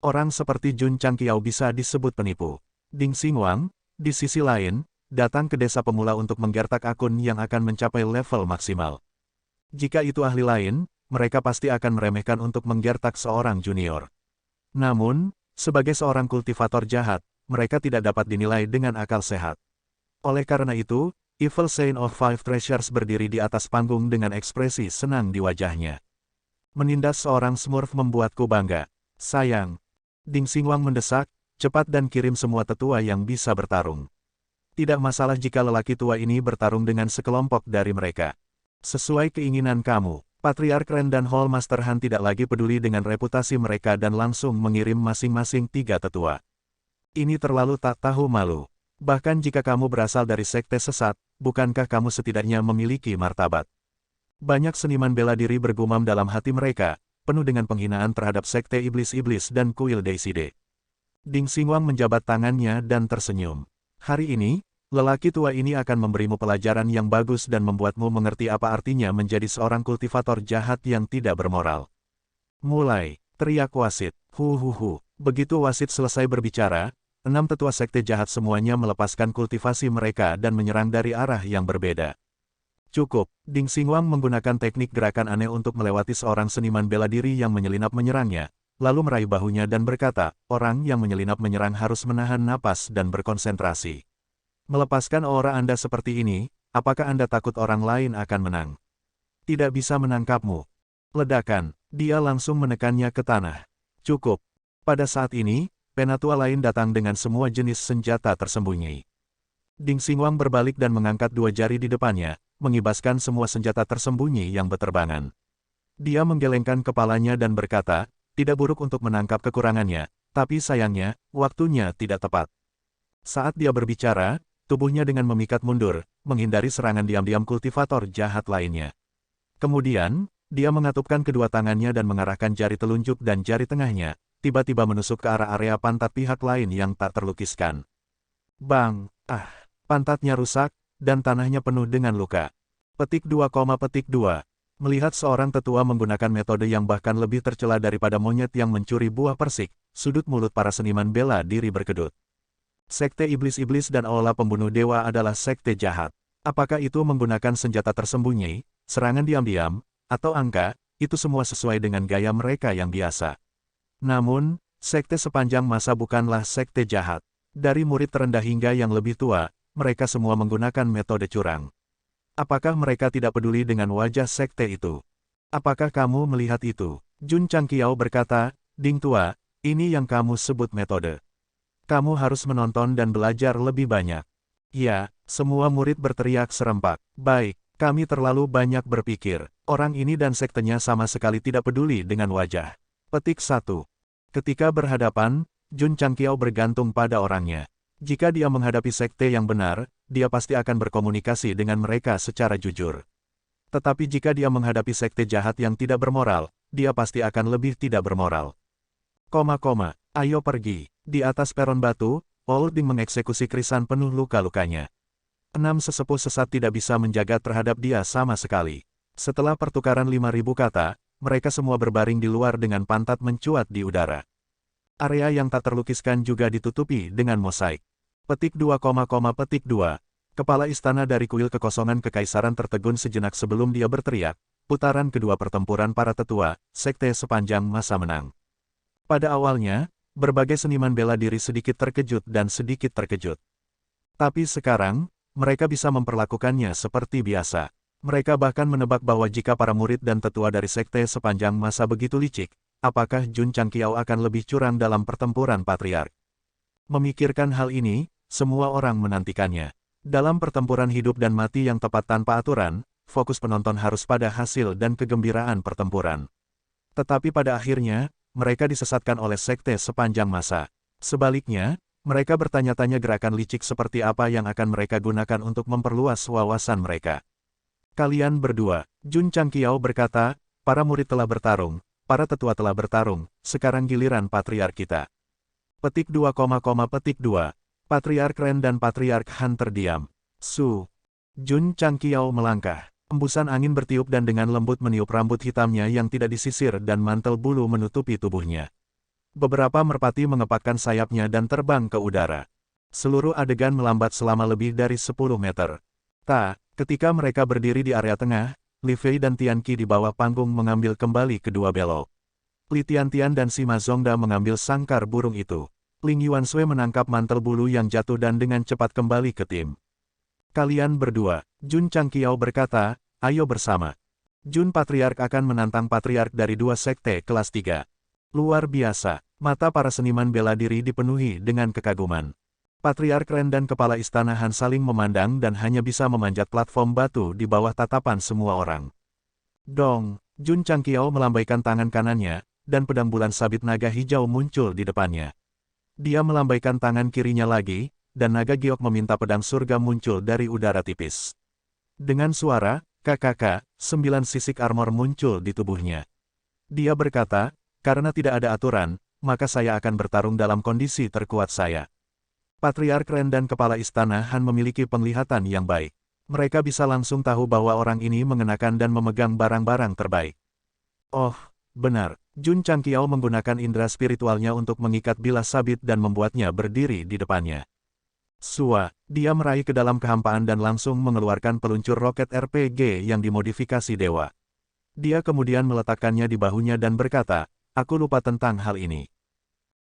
Orang seperti Jun Changqiao bisa disebut penipu. Ding Xinguang, di sisi lain, datang ke desa pemula untuk menggertak akun yang akan mencapai level maksimal. Jika itu ahli lain, mereka pasti akan meremehkan untuk menggertak seorang junior. Namun, sebagai seorang kultivator jahat, mereka tidak dapat dinilai dengan akal sehat. Oleh karena itu, Evil Saint of Five Treasures berdiri di atas panggung dengan ekspresi senang di wajahnya. Menindas seorang Smurf membuatku bangga. Sayang. Ding Xinguang mendesak, cepat dan kirim semua tetua yang bisa bertarung. Tidak masalah jika lelaki tua ini bertarung dengan sekelompok dari mereka. Sesuai keinginan kamu, Patriark Ren dan Hall Master Han tidak lagi peduli dengan reputasi mereka dan langsung mengirim masing-masing 3 tetua. Ini terlalu tak tahu malu. Bahkan jika kamu berasal dari sekte sesat, bukankah kamu setidaknya memiliki martabat? Banyak seniman bela diri bergumam dalam hati mereka, penuh dengan penghinaan terhadap sekte iblis-iblis dan kuil Deicide. Ding Xinguang menjabat tangannya dan tersenyum. Hari ini, lelaki tua ini akan memberimu pelajaran yang bagus dan membuatmu mengerti apa artinya menjadi seorang kultivator jahat yang tidak bermoral. Mulai, teriak wasit. Begitu wasit selesai berbicara, 6 tetua sekte jahat semuanya melepaskan kultivasi mereka dan menyerang dari arah yang berbeda. Cukup, Ding Xinguang menggunakan teknik gerakan aneh untuk melewati seorang seniman bela diri yang menyelinap menyerangnya, lalu meraih bahunya dan berkata, orang yang menyelinap menyerang harus menahan napas dan berkonsentrasi. Melepaskan aura Anda seperti ini, apakah Anda takut orang lain akan menang? Tidak bisa menangkapmu. Ledakan, dia langsung menekannya ke tanah. Cukup. Pada saat ini, penatua lain datang dengan semua jenis senjata tersembunyi. Ding Xinguang berbalik dan mengangkat 2 jari di depannya, mengibaskan semua senjata tersembunyi yang berterbangan. Dia menggelengkan kepalanya dan berkata, tidak buruk untuk menangkap kekurangannya, tapi sayangnya, waktunya tidak tepat. Saat dia berbicara, tubuhnya dengan memikat mundur, menghindari serangan diam-diam kultivator jahat lainnya. Kemudian, dia mengatupkan kedua tangannya dan mengarahkan jari telunjuk dan jari tengahnya, tiba-tiba menusuk ke arah area pantat pihak lain yang tak terlukiskan. Bang! Pantatnya rusak, dan tanahnya penuh dengan luka. Petik 2, petik 2. Melihat seorang tetua menggunakan metode yang bahkan lebih tercela daripada monyet yang mencuri buah persik, sudut mulut para seniman bela diri berkedut. Sekte iblis-iblis dan aula pembunuh dewa adalah sekte jahat. Apakah itu menggunakan senjata tersembunyi, serangan diam-diam, atau angka, itu semua sesuai dengan gaya mereka yang biasa. Namun, sekte sepanjang masa bukanlah sekte jahat. Dari murid terendah hingga yang lebih tua, mereka semua menggunakan metode curang. Apakah mereka tidak peduli dengan wajah sekte itu? Apakah kamu melihat itu? Jun Changqiao berkata, Ding tua, ini yang kamu sebut metode. Kamu harus menonton dan belajar lebih banyak. Ya, semua murid berteriak serempak. Baik, kami terlalu banyak berpikir. Orang ini dan sektenya sama sekali tidak peduli dengan wajah. Petik 1. Ketika berhadapan, Jun Changqiao bergantung pada orangnya. Jika dia menghadapi sekte yang benar, dia pasti akan berkomunikasi dengan mereka secara jujur. Tetapi jika dia menghadapi sekte jahat yang tidak bermoral, dia pasti akan lebih tidak bermoral. Ayo pergi. Di atas peron batu, Olding mengeksekusi Krisan penuh luka-lukanya. 6 sesepuh sesat tidak bisa menjaga terhadap dia sama sekali. Setelah pertukaran 5.000 kata, mereka semua berbaring di luar dengan pantat mencuat di udara. Area yang tak terlukiskan juga ditutupi dengan mosaik. Petik 2, petik 2. Kepala istana dari kuil kekosongan kekaisaran tertegun sejenak sebelum dia berteriak, putaran kedua pertempuran para tetua, sekte sepanjang masa menang. Pada awalnya, berbagai seniman bela diri sedikit terkejut dan sedikit terkejut. Tapi sekarang, mereka bisa memperlakukannya seperti biasa. Mereka bahkan menebak bahwa jika para murid dan tetua dari sekte sepanjang masa begitu licik, apakah Jun Changqiao akan lebih curang dalam pertempuran patriark. Memikirkan hal ini, semua orang menantikannya. Dalam pertempuran hidup dan mati yang tepat tanpa aturan, fokus penonton harus pada hasil dan kegembiraan pertempuran. Tetapi pada akhirnya, mereka disesatkan oleh sekte sepanjang masa. Sebaliknya, mereka bertanya-tanya gerakan licik seperti apa yang akan mereka gunakan untuk memperluas wawasan mereka. Kalian berdua, Jun Changqiao berkata, para murid telah bertarung, para tetua telah bertarung, sekarang giliran patriark kita. Petik 2, petik 2. Patriark Ren dan Patriark Han terdiam. Jun Changqiao melangkah. Embusan angin bertiup dan dengan lembut meniup rambut hitamnya yang tidak disisir dan mantel bulu menutupi tubuhnya. Beberapa merpati mengepakkan sayapnya dan terbang ke udara. Seluruh adegan melambat selama lebih dari 10 meter. Ketika mereka berdiri di area tengah, Li Fei dan Tian Qi di bawah panggung mengambil kembali kedua belok. Li Tiantian dan Sima Zongda mengambil sangkar burung itu. Ling Yuanshui menangkap mantel bulu yang jatuh dan dengan cepat kembali ke tim. Kalian berdua, Jun Changqiao berkata, ayo bersama. Jun Patriark akan menantang Patriark dari dua sekte kelas 3. Luar biasa, mata para seniman bela diri dipenuhi dengan kekaguman. Patriark Ren dan kepala istana Han saling memandang dan hanya bisa memanjat platform batu di bawah tatapan semua orang. Dong, Jun Changqiao melambaikan tangan kanannya, dan pedang bulan sabit naga hijau muncul di depannya. Dia melambaikan tangan kirinya lagi, dan naga giok meminta pedang surga muncul dari udara tipis. Dengan suara, KKK, 9 sisik armor muncul di tubuhnya. Dia berkata, karena tidak ada aturan, maka saya akan bertarung dalam kondisi terkuat saya. Patriark Ren dan kepala istana Han memiliki penglihatan yang baik. Mereka bisa langsung tahu bahwa orang ini mengenakan dan memegang barang-barang terbaik. Oh, benar. Jun Changqiao menggunakan indera spiritualnya untuk mengikat bilas sabit dan membuatnya berdiri di depannya. Dia meraih ke dalam kehampaan dan langsung mengeluarkan peluncur roket RPG yang dimodifikasi dewa. Dia kemudian meletakkannya di bahunya dan berkata, aku lupa tentang hal ini.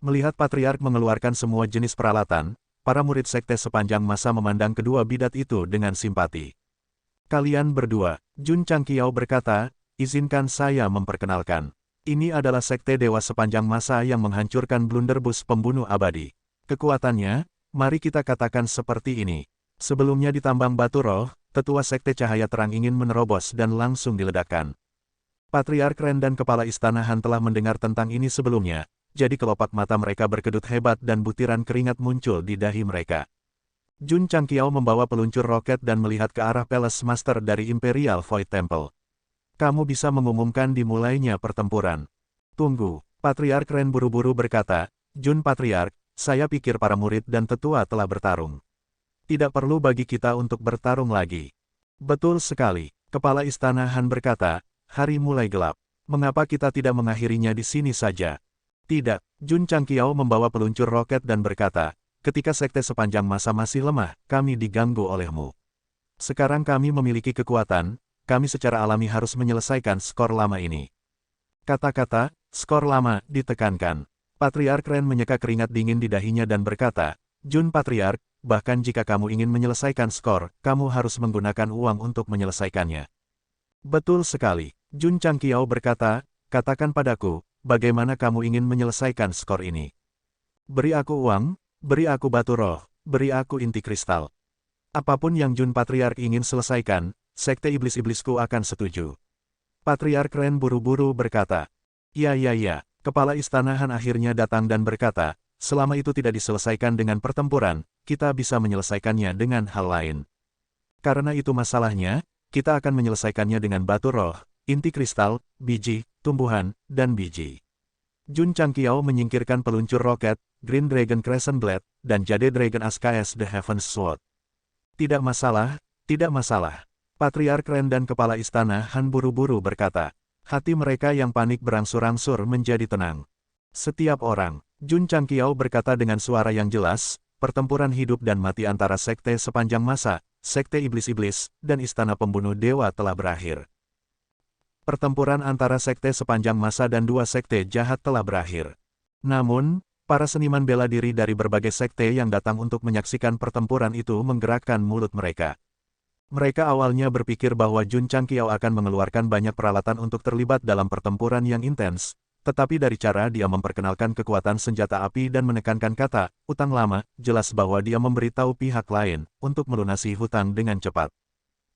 Melihat Patriark mengeluarkan semua jenis peralatan, para murid sekte sepanjang masa memandang kedua bidat itu dengan simpati. Kalian berdua, Jun Changqiao berkata, izinkan saya memperkenalkan. Ini adalah sekte dewa sepanjang masa yang menghancurkan blunderbuss pembunuh abadi. Kekuatannya, mari kita katakan seperti ini. Sebelumnya di tambang batu roh, tetua sekte cahaya terang ingin menerobos dan langsung diledakkan. Patriark Ren dan Kepala Istana Han telah mendengar tentang ini sebelumnya, jadi kelopak mata mereka berkedut hebat dan butiran keringat muncul di dahi mereka. Jun Changqiao membawa peluncur roket dan melihat ke arah Palace Master dari Imperial Void Temple. Kamu bisa mengumumkan dimulainya pertempuran. Tunggu, Patriark Ren buru-buru berkata, Jun Patriark, saya pikir para murid dan tetua telah bertarung. Tidak perlu bagi kita untuk bertarung lagi. Betul sekali, Kepala Istana Han berkata, hari mulai gelap. Mengapa kita tidak mengakhirinya di sini saja? Tidak, Jun Changqiao membawa peluncur roket dan berkata, ketika sekte sepanjang masa masih lemah, kami diganggu olehmu. Sekarang kami memiliki kekuatan, kami secara alami harus menyelesaikan skor lama ini. Kata-kata, skor lama, ditekankan. Patriark Ren menyeka keringat dingin di dahinya dan berkata, Jun Patriark, bahkan jika kamu ingin menyelesaikan skor, kamu harus menggunakan uang untuk menyelesaikannya. Betul sekali, Jun Changqiao berkata, katakan padaku, bagaimana kamu ingin menyelesaikan skor ini? Beri aku uang, beri aku batu roh, beri aku inti kristal. Apapun yang Jun Patriark ingin selesaikan, sekte iblis-iblisku akan setuju. Patriark Ren buru-buru berkata, ya, Kepala Istana Han akhirnya datang dan berkata, selama itu tidak diselesaikan dengan pertempuran, kita bisa menyelesaikannya dengan hal lain. Karena itu masalahnya, kita akan menyelesaikannya dengan batu roh, inti kristal, biji, tumbuhan, dan biji. Jun Changqiao menyingkirkan peluncur roket, Green Dragon Crescent Blade, dan Jade Dragon ASKS The Heaven's Sword. Tidak masalah, tidak masalah. Patriark Ren dan Kepala Istana Han buru-buru berkata. Hati mereka yang panik berangsur-angsur menjadi tenang. Setiap orang, Jun Changqiao berkata dengan suara yang jelas, pertempuran hidup dan mati antara sekte sepanjang masa, sekte iblis-iblis, dan istana pembunuh dewa telah berakhir. Pertempuran antara sekte sepanjang masa dan dua sekte jahat telah berakhir. Namun, para seniman bela diri dari berbagai sekte yang datang untuk menyaksikan pertempuran itu menggerakkan mulut mereka. Mereka awalnya berpikir bahwa Jun Changqiao akan mengeluarkan banyak peralatan untuk terlibat dalam pertempuran yang intens, tetapi dari cara dia memperkenalkan kekuatan senjata api dan menekankan kata, utang lama, jelas bahwa dia memberitahu pihak lain, untuk melunasi hutang dengan cepat.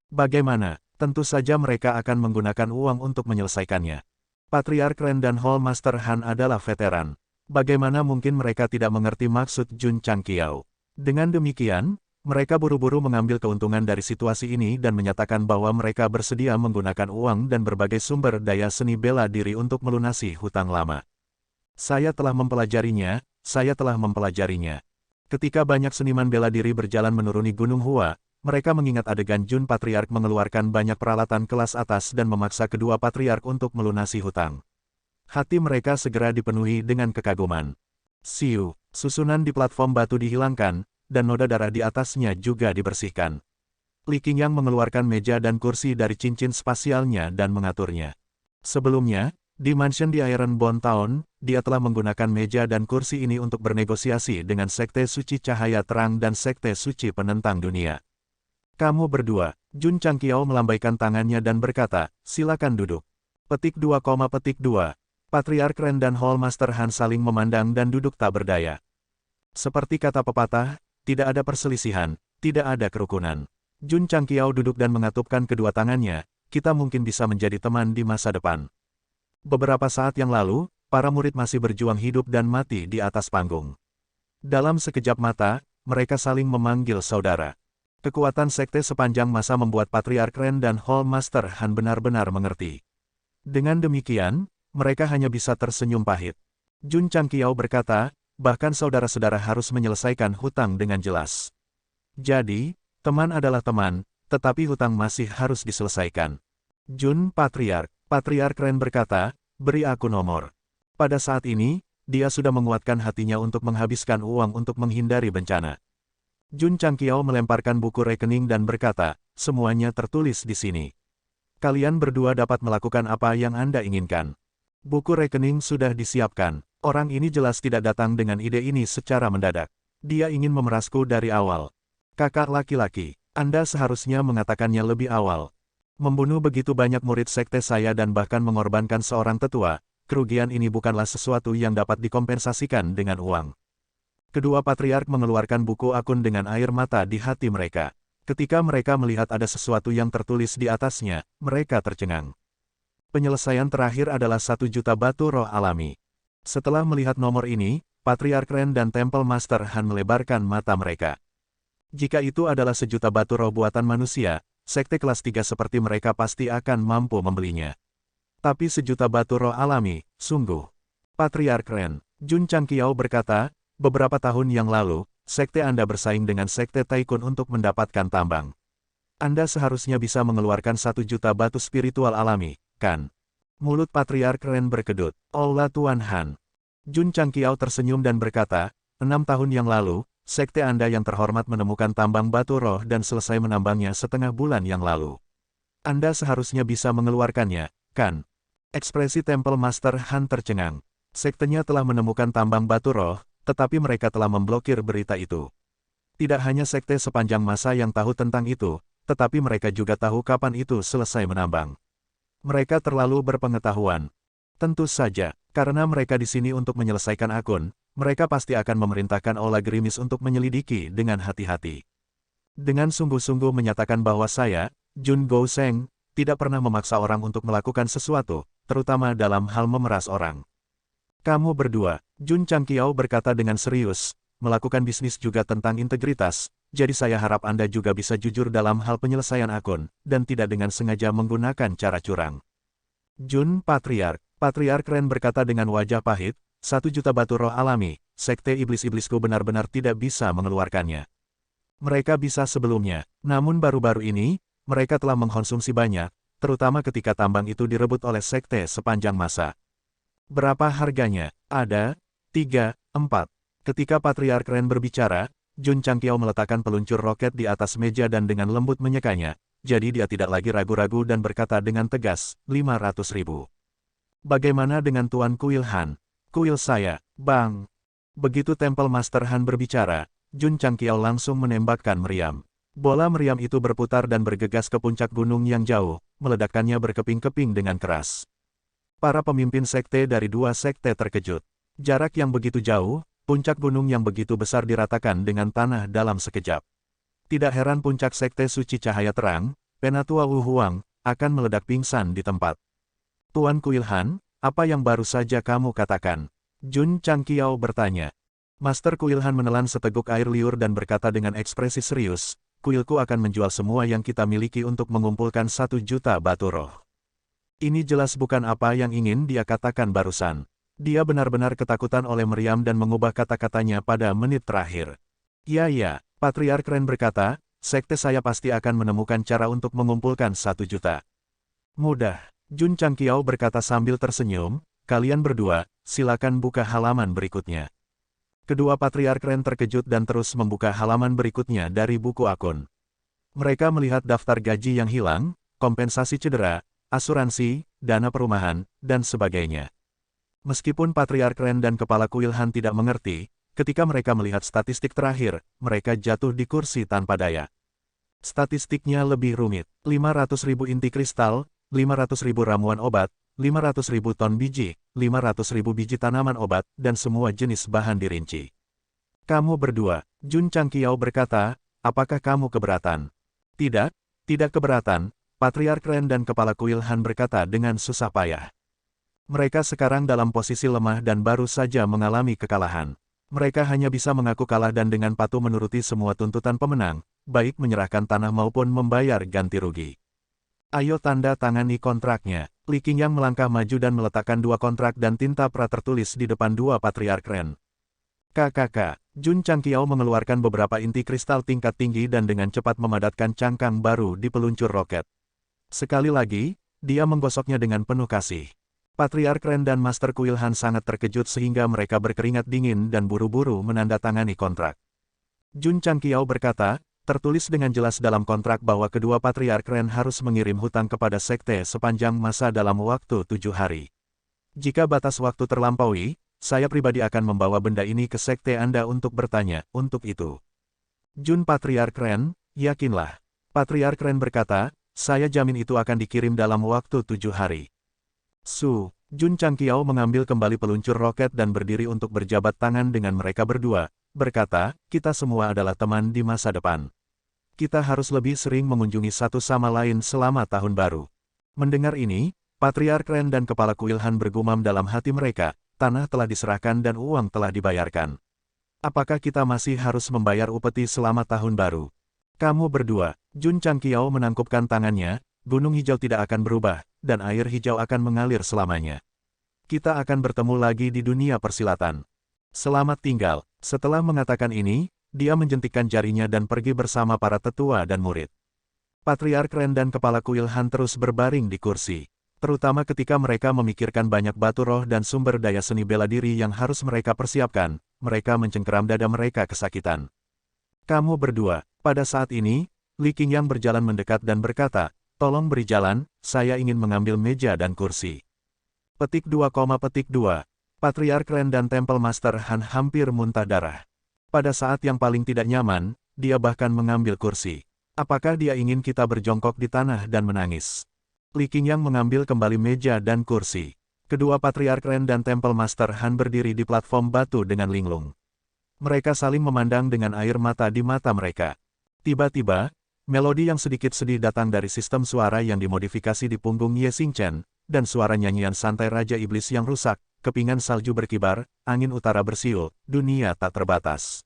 Bagaimana? Tentu saja mereka akan menggunakan uang untuk menyelesaikannya. Patriark Ren dan Hall Master Han adalah veteran. Bagaimana mungkin mereka tidak mengerti maksud Jun Changqiao? Dengan demikian, mereka buru-buru mengambil keuntungan dari situasi ini dan menyatakan bahwa mereka bersedia menggunakan uang dan berbagai sumber daya seni bela diri untuk melunasi hutang lama. Saya telah mempelajarinya, Ketika banyak seniman bela diri berjalan menuruni Gunung Hua, mereka mengingat adegan Jun Patriark mengeluarkan banyak peralatan kelas atas dan memaksa kedua patriark untuk melunasi hutang. Hati mereka segera dipenuhi dengan kekaguman. Siu, susunan di platform batu dihilangkan, dan noda darah di atasnya juga dibersihkan. Li Qingyang mengeluarkan meja dan kursi dari cincin spasialnya dan mengaturnya. Sebelumnya, di mansion di Iron Bond Town, dia telah menggunakan meja dan kursi ini untuk bernegosiasi dengan Sekte Suci Cahaya Terang dan Sekte Suci Penentang Dunia. Kamu berdua, Jun Changqiao melambaikan tangannya dan berkata, silakan duduk. Petik 2, Patriark Ren dan Hall Master Han saling memandang dan duduk tak berdaya. Seperti kata pepatah, tidak ada perselisihan, tidak ada kerukunan. Jun Changqiao duduk dan mengatupkan kedua tangannya, kita mungkin bisa menjadi teman di masa depan. Beberapa saat yang lalu, para murid masih berjuang hidup dan mati di atas panggung. Dalam sekejap mata, mereka saling memanggil saudara. Kekuatan sekte sepanjang masa membuat Patriark Ren dan Hall Master Han benar-benar mengerti. Dengan demikian, mereka hanya bisa tersenyum pahit. Jun Changqiao berkata, bahkan saudara-saudara harus menyelesaikan hutang dengan jelas. Jadi, teman adalah teman, tetapi hutang masih harus diselesaikan. Jun Patriark Ren berkata, beri aku nomor. Pada saat ini, dia sudah menguatkan hatinya untuk menghabiskan uang untuk menghindari bencana. Jun Changqiao melemparkan buku rekening dan berkata, semuanya tertulis di sini. Kalian berdua dapat melakukan apa yang Anda inginkan. Buku rekening sudah disiapkan. Orang ini jelas tidak datang dengan ide ini secara mendadak. Dia ingin memerasku dari awal. Kakak laki-laki, Anda seharusnya mengatakannya lebih awal. Membunuh begitu banyak murid sekte saya dan bahkan mengorbankan seorang tetua, kerugian ini bukanlah sesuatu yang dapat dikompensasikan dengan uang. Kedua patriark mengeluarkan buku akun dengan air mata di hati mereka. Ketika mereka melihat ada sesuatu yang tertulis di atasnya, mereka tercengang. Penyelesaian terakhir adalah 1 juta batu roh alami. Setelah melihat nomor ini, Patriark Ren dan Temple Master Han melebarkan mata mereka. Jika itu adalah 1 juta batu roh buatan manusia, sekte kelas 3 seperti mereka pasti akan mampu membelinya. Tapi 1 juta batu roh alami, sungguh. Patriark Ren, Jun Changqiao berkata, beberapa tahun yang lalu, sekte Anda bersaing dengan sekte Taikun untuk mendapatkan tambang. Anda seharusnya bisa mengeluarkan 1 juta batu spiritual alami, kan? Mulut Patriark Ren berkedut. Allah Tuan Han. Jun Changqiao tersenyum dan berkata, 6 tahun yang lalu, sekte Anda yang terhormat menemukan tambang batu roh dan selesai menambangnya setengah bulan yang lalu. Anda seharusnya bisa mengeluarkannya, kan? Ekspresi Temple Master Han tercengang. Sektenya telah menemukan tambang batu roh, tetapi mereka telah memblokir berita itu. Tidak hanya sekte sepanjang masa yang tahu tentang itu, tetapi mereka juga tahu kapan itu selesai menambang. Mereka terlalu berpengetahuan. Tentu saja, karena mereka di sini untuk menyelesaikan akun, mereka pasti akan memerintahkan Ola Gerimis untuk menyelidiki dengan hati-hati. Dengan sungguh-sungguh menyatakan bahwa saya, Jun Gouseng, tidak pernah memaksa orang untuk melakukan sesuatu, terutama dalam hal memeras orang. Kamu berdua, Jun Changqiao berkata dengan serius, melakukan bisnis juga tentang integritas, jadi saya harap Anda juga bisa jujur dalam hal penyelesaian akun, dan tidak dengan sengaja menggunakan cara curang. Jun Patriark Ren berkata dengan wajah pahit, 1 juta batu roh alami, sekte iblis-iblisku benar-benar tidak bisa mengeluarkannya. Mereka bisa sebelumnya, namun baru-baru ini, mereka telah mengkonsumsi banyak, terutama ketika tambang itu direbut oleh sekte sepanjang masa. Berapa harganya? Ada 3, 4. Ketika Patriark Ren berbicara, Jun Changqiao meletakkan peluncur roket di atas meja dan dengan lembut menyekanya, jadi dia tidak lagi ragu-ragu dan berkata dengan tegas, 500.000. Bagaimana dengan Tuan Kuil Han? Kuil saya, Bang. Begitu Temple Master Han berbicara, Jun Changqiao langsung menembakkan meriam. Bola meriam itu berputar dan bergegas ke puncak gunung yang jauh, meledakkannya berkeping-keping dengan keras. Para pemimpin sekte dari 2 sekte terkejut. Jarak yang begitu jauh, puncak gunung yang begitu besar diratakan dengan tanah dalam sekejap. Tidak heran puncak sekte suci cahaya terang, Penatua Wu Huang, akan meledak pingsan di tempat. Tuan Kuil Han, apa yang baru saja kamu katakan? Jun Changqiao bertanya. Master Kuil Han menelan seteguk air liur dan berkata dengan ekspresi serius, kuilku akan menjual semua yang kita miliki untuk mengumpulkan 1 juta batu roh. Ini jelas bukan apa yang ingin dia katakan barusan. Dia benar-benar ketakutan oleh meriam dan mengubah kata-katanya pada menit terakhir. Ya, Patriark Ren berkata, sekte saya pasti akan menemukan cara untuk mengumpulkan 1 juta. Mudah, Jun Changqiao berkata sambil tersenyum, kalian berdua, silakan buka halaman berikutnya. Kedua Patriark Ren terkejut dan terus membuka halaman berikutnya dari buku akun. Mereka melihat daftar gaji yang hilang, kompensasi cedera, asuransi, dana perumahan, dan sebagainya. Meskipun Patriark Ren dan Kepala Kuil Han tidak mengerti, ketika mereka melihat statistik terakhir, mereka jatuh di kursi tanpa daya. Statistiknya lebih rumit. 500.000 inti kristal, 500.000 ramuan obat, 500.000 ton biji, 500.000 biji tanaman obat, dan semua jenis bahan dirinci. Kamu berdua, Jun Changqiao berkata, apakah kamu keberatan? Tidak keberatan, Patriark Ren dan Kepala Kuil Han berkata dengan susah payah. Mereka sekarang dalam posisi lemah dan baru saja mengalami kekalahan. Mereka hanya bisa mengaku kalah dan dengan patuh menuruti semua tuntutan pemenang, baik menyerahkan tanah maupun membayar ganti rugi. Ayo tanda tangani kontraknya. Li Qingyang melangkah maju dan meletakkan 2 kontrak dan tinta pra tertulis di depan 2 Patriark Ren. KKK, Jun Changqiao mengeluarkan beberapa inti kristal tingkat tinggi dan dengan cepat memadatkan cangkang baru di peluncur roket. Sekali lagi, dia menggosoknya dengan penuh kasih. Patriark Ren dan Master Kuil Han sangat terkejut sehingga mereka berkeringat dingin dan buru-buru menandatangani kontrak. Jun Changqiao berkata, tertulis dengan jelas dalam kontrak bahwa kedua Patriark Ren harus mengirim hutang kepada sekte sepanjang masa dalam waktu 7 hari. Jika batas waktu terlampaui, saya pribadi akan membawa benda ini ke sekte Anda untuk bertanya, untuk itu. Jun Patriark Ren, yakinlah. Patriark Ren berkata, saya jamin itu akan dikirim dalam waktu 7 hari. Jun Changqiao mengambil kembali peluncur roket dan berdiri untuk berjabat tangan dengan mereka berdua, berkata, kita semua adalah teman di masa depan. Kita harus lebih sering mengunjungi satu sama lain selama tahun baru. Mendengar ini, Patriark Ren dan Kepala Kuil Han bergumam dalam hati mereka, tanah telah diserahkan dan uang telah dibayarkan. Apakah kita masih harus membayar upeti selama tahun baru? Kamu berdua, Jun Changqiao menangkupkan tangannya, gunung hijau tidak akan berubah, dan air hijau akan mengalir selamanya. Kita akan bertemu lagi di dunia persilatan. Selamat tinggal. Setelah mengatakan ini, dia menjentikkan jarinya dan pergi bersama para tetua dan murid. Patriark Ren dan Kepala Kuil Han terus berbaring di kursi. Terutama ketika mereka memikirkan banyak batu roh dan sumber daya seni bela diri yang harus mereka persiapkan, mereka mencengkeram dada mereka kesakitan. Kamu berdua, pada saat ini, Li Qingyang berjalan mendekat dan berkata, tolong beri jalan, saya ingin mengambil meja dan kursi. Petik 2, Patriark Ren dan Temple Master Han hampir muntah darah. Pada saat yang paling tidak nyaman, dia bahkan mengambil kursi. Apakah dia ingin kita berjongkok di tanah dan menangis? Li Qingyang mengambil kembali meja dan kursi. Kedua Patriark Ren dan Temple Master Han berdiri di platform batu dengan linglung. Mereka saling memandang dengan air mata di mata mereka. Tiba-tiba, melodi yang sedikit sedih datang dari sistem suara yang dimodifikasi di punggung Ye Xingchen, dan suara nyanyian santai Raja Iblis yang rusak, kepingan salju berkibar, angin utara bersiul, dunia tak terbatas.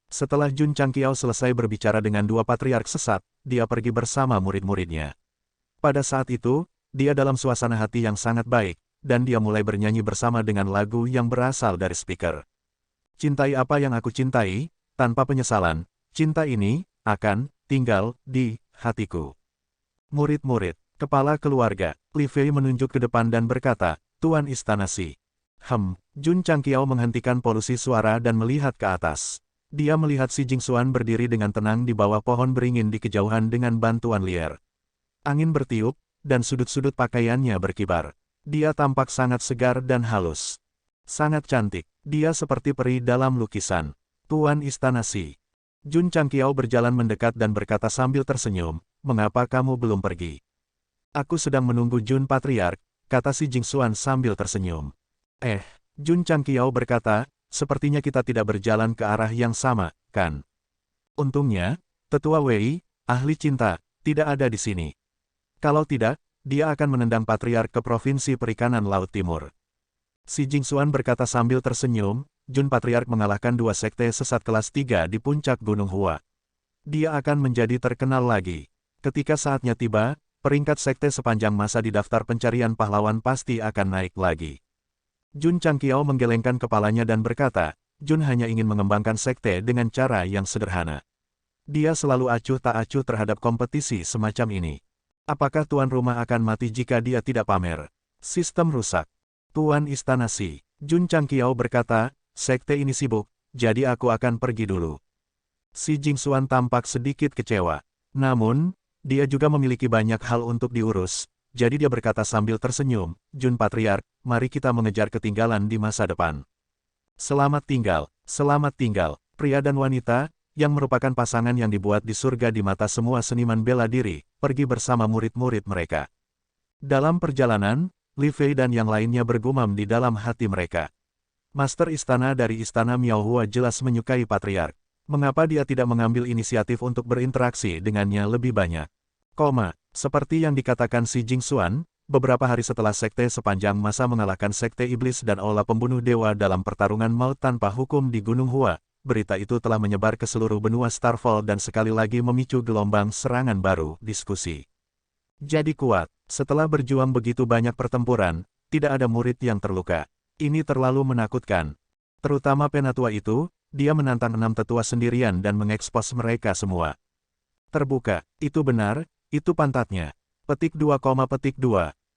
Setelah Jun Changqiao selesai berbicara dengan dua patriark sesat, dia pergi bersama murid-muridnya. Pada saat itu, dia dalam suasana hati yang sangat baik, dan dia mulai bernyanyi bersama dengan lagu yang berasal dari speaker. Cintai apa yang aku cintai, tanpa penyesalan, cinta ini akan tinggal di hatiku. Murid-murid, kepala keluarga, Li Fei menunjuk ke depan dan berkata, Tuan Istana Si. Jun Changqiao menghentikan polusi suara dan melihat ke atas. Dia melihat Si Jingxuan berdiri dengan tenang di bawah pohon beringin di kejauhan dengan bantuan Lier. Angin bertiup, dan sudut-sudut pakaiannya berkibar. Dia tampak sangat segar dan halus. Sangat cantik, dia seperti peri dalam lukisan. Tuan Istana Si. Jun Changqiao berjalan mendekat dan berkata sambil tersenyum, mengapa kamu belum pergi? Aku sedang menunggu Jun Patriark, kata Si Jingxuan sambil tersenyum. Jun Changqiao berkata, sepertinya kita tidak berjalan ke arah yang sama, kan? Untungnya, Tetua Wei, ahli cinta, tidak ada di sini. Kalau tidak, dia akan menendang Patriark ke Provinsi Perikanan Laut Timur. Si Jingxuan berkata sambil tersenyum, Jun Patriark mengalahkan dua sekte sesat kelas 3 di puncak Gunung Hua. Dia akan menjadi terkenal lagi. Ketika saatnya tiba, peringkat sekte sepanjang masa di daftar pencarian pahlawan pasti akan naik lagi. Jun Changqiao menggelengkan kepalanya dan berkata, Jun hanya ingin mengembangkan sekte dengan cara yang sederhana. Dia selalu acuh tak acuh terhadap kompetisi semacam ini. Apakah tuan rumah akan mati jika dia tidak pamer? Sistem rusak. Tuan Istana Si. Jun Changqiao berkata, sekte ini sibuk, jadi aku akan pergi dulu. Si Jingxuan tampak sedikit kecewa. Namun, dia juga memiliki banyak hal untuk diurus, jadi dia berkata sambil tersenyum, Jun Patriark, mari kita mengejar ketinggalan di masa depan. Selamat tinggal, pria dan wanita, yang merupakan pasangan yang dibuat di surga di mata semua seniman bela diri, pergi bersama murid-murid mereka. Dalam perjalanan, Li Fei dan yang lainnya bergumam di dalam hati mereka. Master istana dari Istana Miaohua jelas menyukai Patriark. Mengapa dia tidak mengambil inisiatif untuk berinteraksi dengannya lebih banyak? Seperti yang dikatakan Si Jingxuan, beberapa hari setelah sekte sepanjang masa mengalahkan sekte iblis dan olah pembunuh dewa dalam pertarungan maut tanpa hukum di Gunung Hua, berita itu telah menyebar ke seluruh benua Starfall dan sekali lagi memicu gelombang serangan baru, diskusi. Jadi kuat, setelah berjuang begitu banyak pertempuran, tidak ada murid yang terluka. Ini terlalu menakutkan. Terutama penatua itu, dia menantang 6 tetua sendirian dan mengekspos mereka semua. Terbuka, itu benar, itu pantatnya. Petik 2,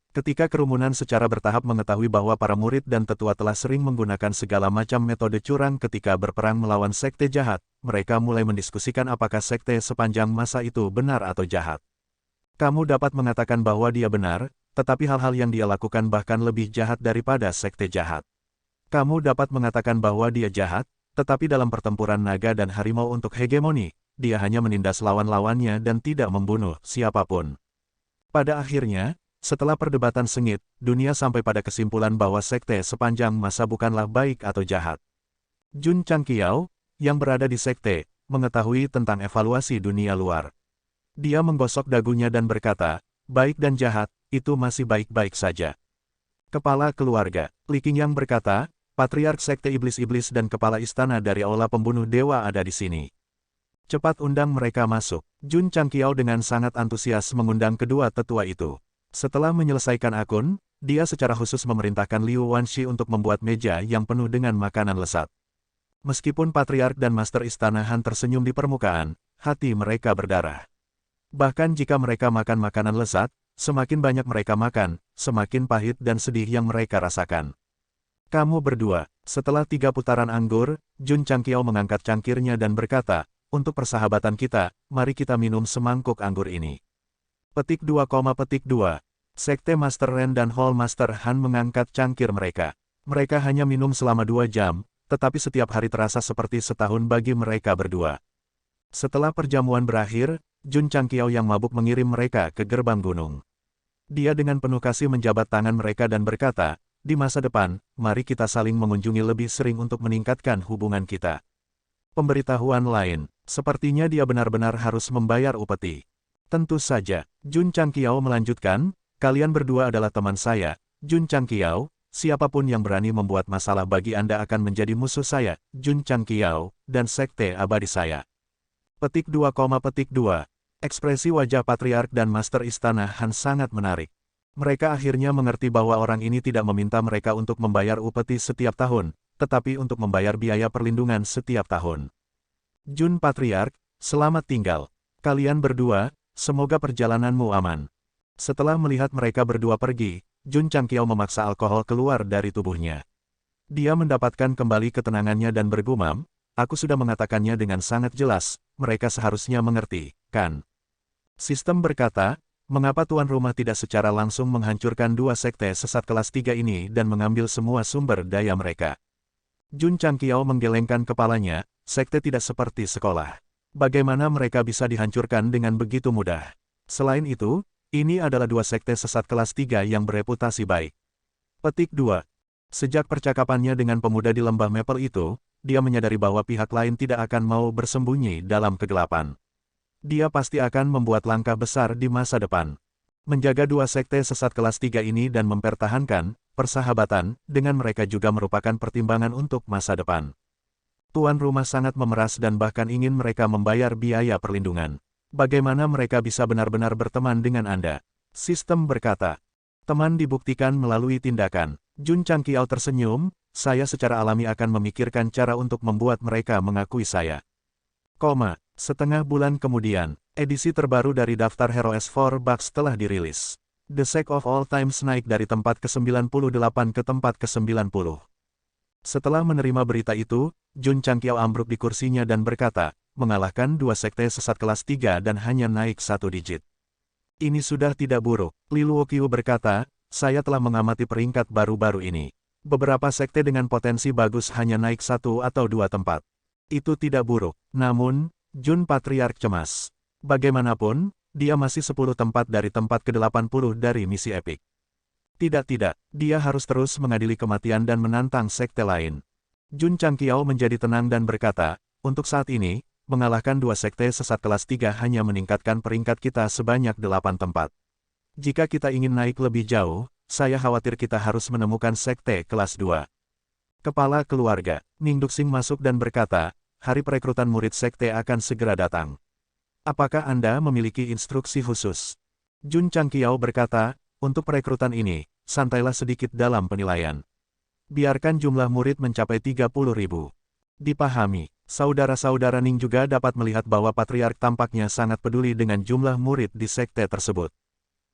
Ketika kerumunan secara bertahap mengetahui bahwa para murid dan tetua telah sering menggunakan segala macam metode curang ketika berperang melawan sekte jahat, mereka mulai mendiskusikan apakah sekte sepanjang masa itu benar atau jahat. Kamu dapat mengatakan bahwa dia benar, tetapi hal-hal yang dia lakukan bahkan lebih jahat daripada sekte jahat. Kamu dapat mengatakan bahwa dia jahat, tetapi dalam pertempuran naga dan harimau untuk hegemoni, dia hanya menindas lawan-lawannya dan tidak membunuh siapapun. Pada akhirnya, setelah perdebatan sengit, dunia sampai pada kesimpulan bahwa sekte sepanjang masa bukanlah baik atau jahat. Jun Changqiao, yang berada di sekte, mengetahui tentang evaluasi dunia luar. Dia menggosok dagunya dan berkata, baik dan jahat, itu masih baik-baik saja. Kepala keluarga, Li Qingyang berkata, Patriark Sekte Iblis-Iblis dan Kepala Istana dari Aula Pembunuh Dewa ada di sini. Cepat undang mereka masuk. Jun Changqiao dengan sangat antusias mengundang kedua tetua itu. Setelah menyelesaikan akun, dia secara khusus memerintahkan Liu Wanshi untuk membuat meja yang penuh dengan makanan lezat. Meskipun Patriark dan Master Istana Han tersenyum di permukaan, hati mereka berdarah. Bahkan jika mereka makan makanan lezat, semakin banyak mereka makan, semakin pahit dan sedih yang mereka rasakan. Kamu berdua, setelah 3 putaran anggur, Jun Changqiao mengangkat cangkirnya dan berkata, untuk persahabatan kita, mari kita minum semangkuk anggur ini. Petik 2, petik 2. Sekte Master Ren dan Hall Master Han mengangkat cangkir mereka. Mereka hanya minum selama 2 jam, tetapi setiap hari terasa seperti setahun bagi mereka berdua. Setelah perjamuan berakhir, Jun Changqiao yang mabuk mengirim mereka ke gerbang gunung. Dia dengan penuh kasih menjabat tangan mereka dan berkata, di masa depan, mari kita saling mengunjungi lebih sering untuk meningkatkan hubungan kita. Pemberitahuan lain, sepertinya dia benar-benar harus membayar upeti. Tentu saja, Jun Changqiao melanjutkan, kalian berdua adalah teman saya, Jun Changqiao, siapapun yang berani membuat masalah bagi Anda akan menjadi musuh saya, Jun Changqiao, dan sekte abadi saya. Petik 2, petik 2. Ekspresi wajah Patriark dan Master Istana Han sangat menarik. Mereka akhirnya mengerti bahwa orang ini tidak meminta mereka untuk membayar upeti setiap tahun, tetapi untuk membayar biaya perlindungan setiap tahun. Jun Patriark, selamat tinggal. Kalian berdua, semoga perjalananmu aman. Setelah melihat mereka berdua pergi, Jun Changqiao memaksa alkohol keluar dari tubuhnya. Dia mendapatkan kembali ketenangannya dan bergumam, aku sudah mengatakannya dengan sangat jelas, mereka seharusnya mengerti, kan? Sistem berkata, mengapa tuan rumah tidak secara langsung menghancurkan 2 sekte sesat kelas 3 ini dan mengambil semua sumber daya mereka? Jun Changqiao menggelengkan kepalanya, sekte tidak seperti sekolah. Bagaimana mereka bisa dihancurkan dengan begitu mudah? Selain itu, ini adalah 2 sekte sesat kelas 3 yang bereputasi baik. Petik 2. Sejak percakapannya dengan pemuda di lembah Maple itu, dia menyadari bahwa pihak lain tidak akan mau bersembunyi dalam kegelapan. Dia pasti akan membuat langkah besar di masa depan. Menjaga 2 sekte sesat kelas 3 ini dan mempertahankan persahabatan dengan mereka juga merupakan pertimbangan untuk masa depan. Tuan rumah sangat memeras dan bahkan ingin mereka membayar biaya perlindungan. Bagaimana mereka bisa benar-benar berteman dengan Anda? Sistem berkata. Teman dibuktikan melalui tindakan. Jun Changqiao tersenyum, saya secara alami akan memikirkan cara untuk membuat mereka mengakui saya. Setengah bulan kemudian, edisi terbaru dari daftar Hero S4 Bucks telah dirilis. The Sake of All Times naik dari tempat ke-98 ke tempat ke-90. Setelah menerima berita itu, Jun Changqiao ambruk di kursinya dan berkata, mengalahkan 2 sekte sesat kelas 3 dan hanya naik 1 digit. Ini sudah tidak buruk, Li Luoqiu berkata, saya telah mengamati peringkat baru-baru ini. Beberapa sekte dengan potensi bagus hanya naik 1 atau 2 tempat. Itu tidak buruk, namun, Jun Patriark cemas. Bagaimanapun, dia masih 10 tempat dari tempat ke-80 dari misi epik. Tidak, dia harus terus mengadili kematian dan menantang sekte lain. Jun Changqiao menjadi tenang dan berkata, untuk saat ini, mengalahkan 2 sekte sesat kelas 3 hanya meningkatkan peringkat kita sebanyak 8 tempat. Jika kita ingin naik lebih jauh, saya khawatir kita harus menemukan sekte kelas 2. Kepala keluarga, Ning Duxing masuk dan berkata, hari perekrutan murid sekte akan segera datang. Apakah Anda memiliki instruksi khusus? Jun Changqiao berkata, untuk perekrutan ini, santailah sedikit dalam penilaian. Biarkan jumlah murid mencapai 30.000. Dipahami, saudara-saudara Ning juga dapat melihat bahwa Patriark tampaknya sangat peduli dengan jumlah murid di sekte tersebut.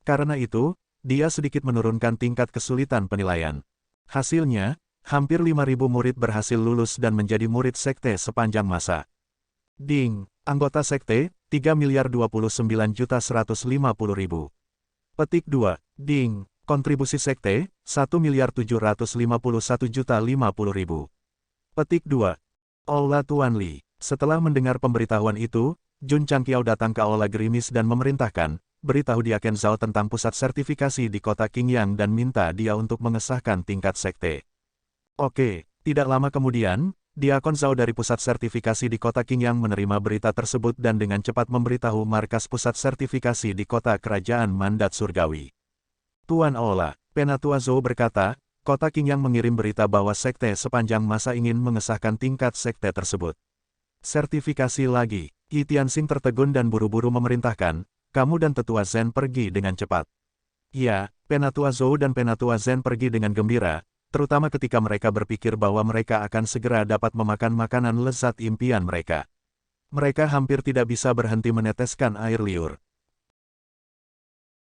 Karena itu, dia sedikit menurunkan tingkat kesulitan penilaian. Hasilnya, hampir 5.000 murid berhasil lulus dan menjadi murid sekte sepanjang masa. Ding, anggota sekte, 3.029.150.000. Petik 2, Ding, kontribusi sekte, 1.751.050.000. Petik 2. Aula Tuan Li. Setelah mendengar pemberitahuan itu, Jun Changqiao datang ke Aula Gerimis dan memerintahkan, beritahu dia Ken Zhao tentang pusat sertifikasi di kota Qingyang dan minta dia untuk mengesahkan tingkat sekte. Oke, tidak lama kemudian, Diakon Zhao dari pusat sertifikasi di kota Qingyang menerima berita tersebut dan dengan cepat memberitahu markas pusat sertifikasi di kota kerajaan Mandat Surgawi. Tuan Aola, Penatua Zhou berkata, Kota Qingyang mengirim berita bahwa sekte sepanjang masa ingin mengesahkan tingkat sekte tersebut. Sertifikasi lagi. Yi Tianxing tertegun dan buru-buru memerintahkan, kamu dan Tetua Zen pergi dengan cepat. Ya, Penatua Zhou dan Penatua Zen pergi dengan gembira, terutama ketika mereka berpikir bahwa mereka akan segera dapat memakan makanan lezat impian mereka. Mereka hampir tidak bisa berhenti meneteskan air liur.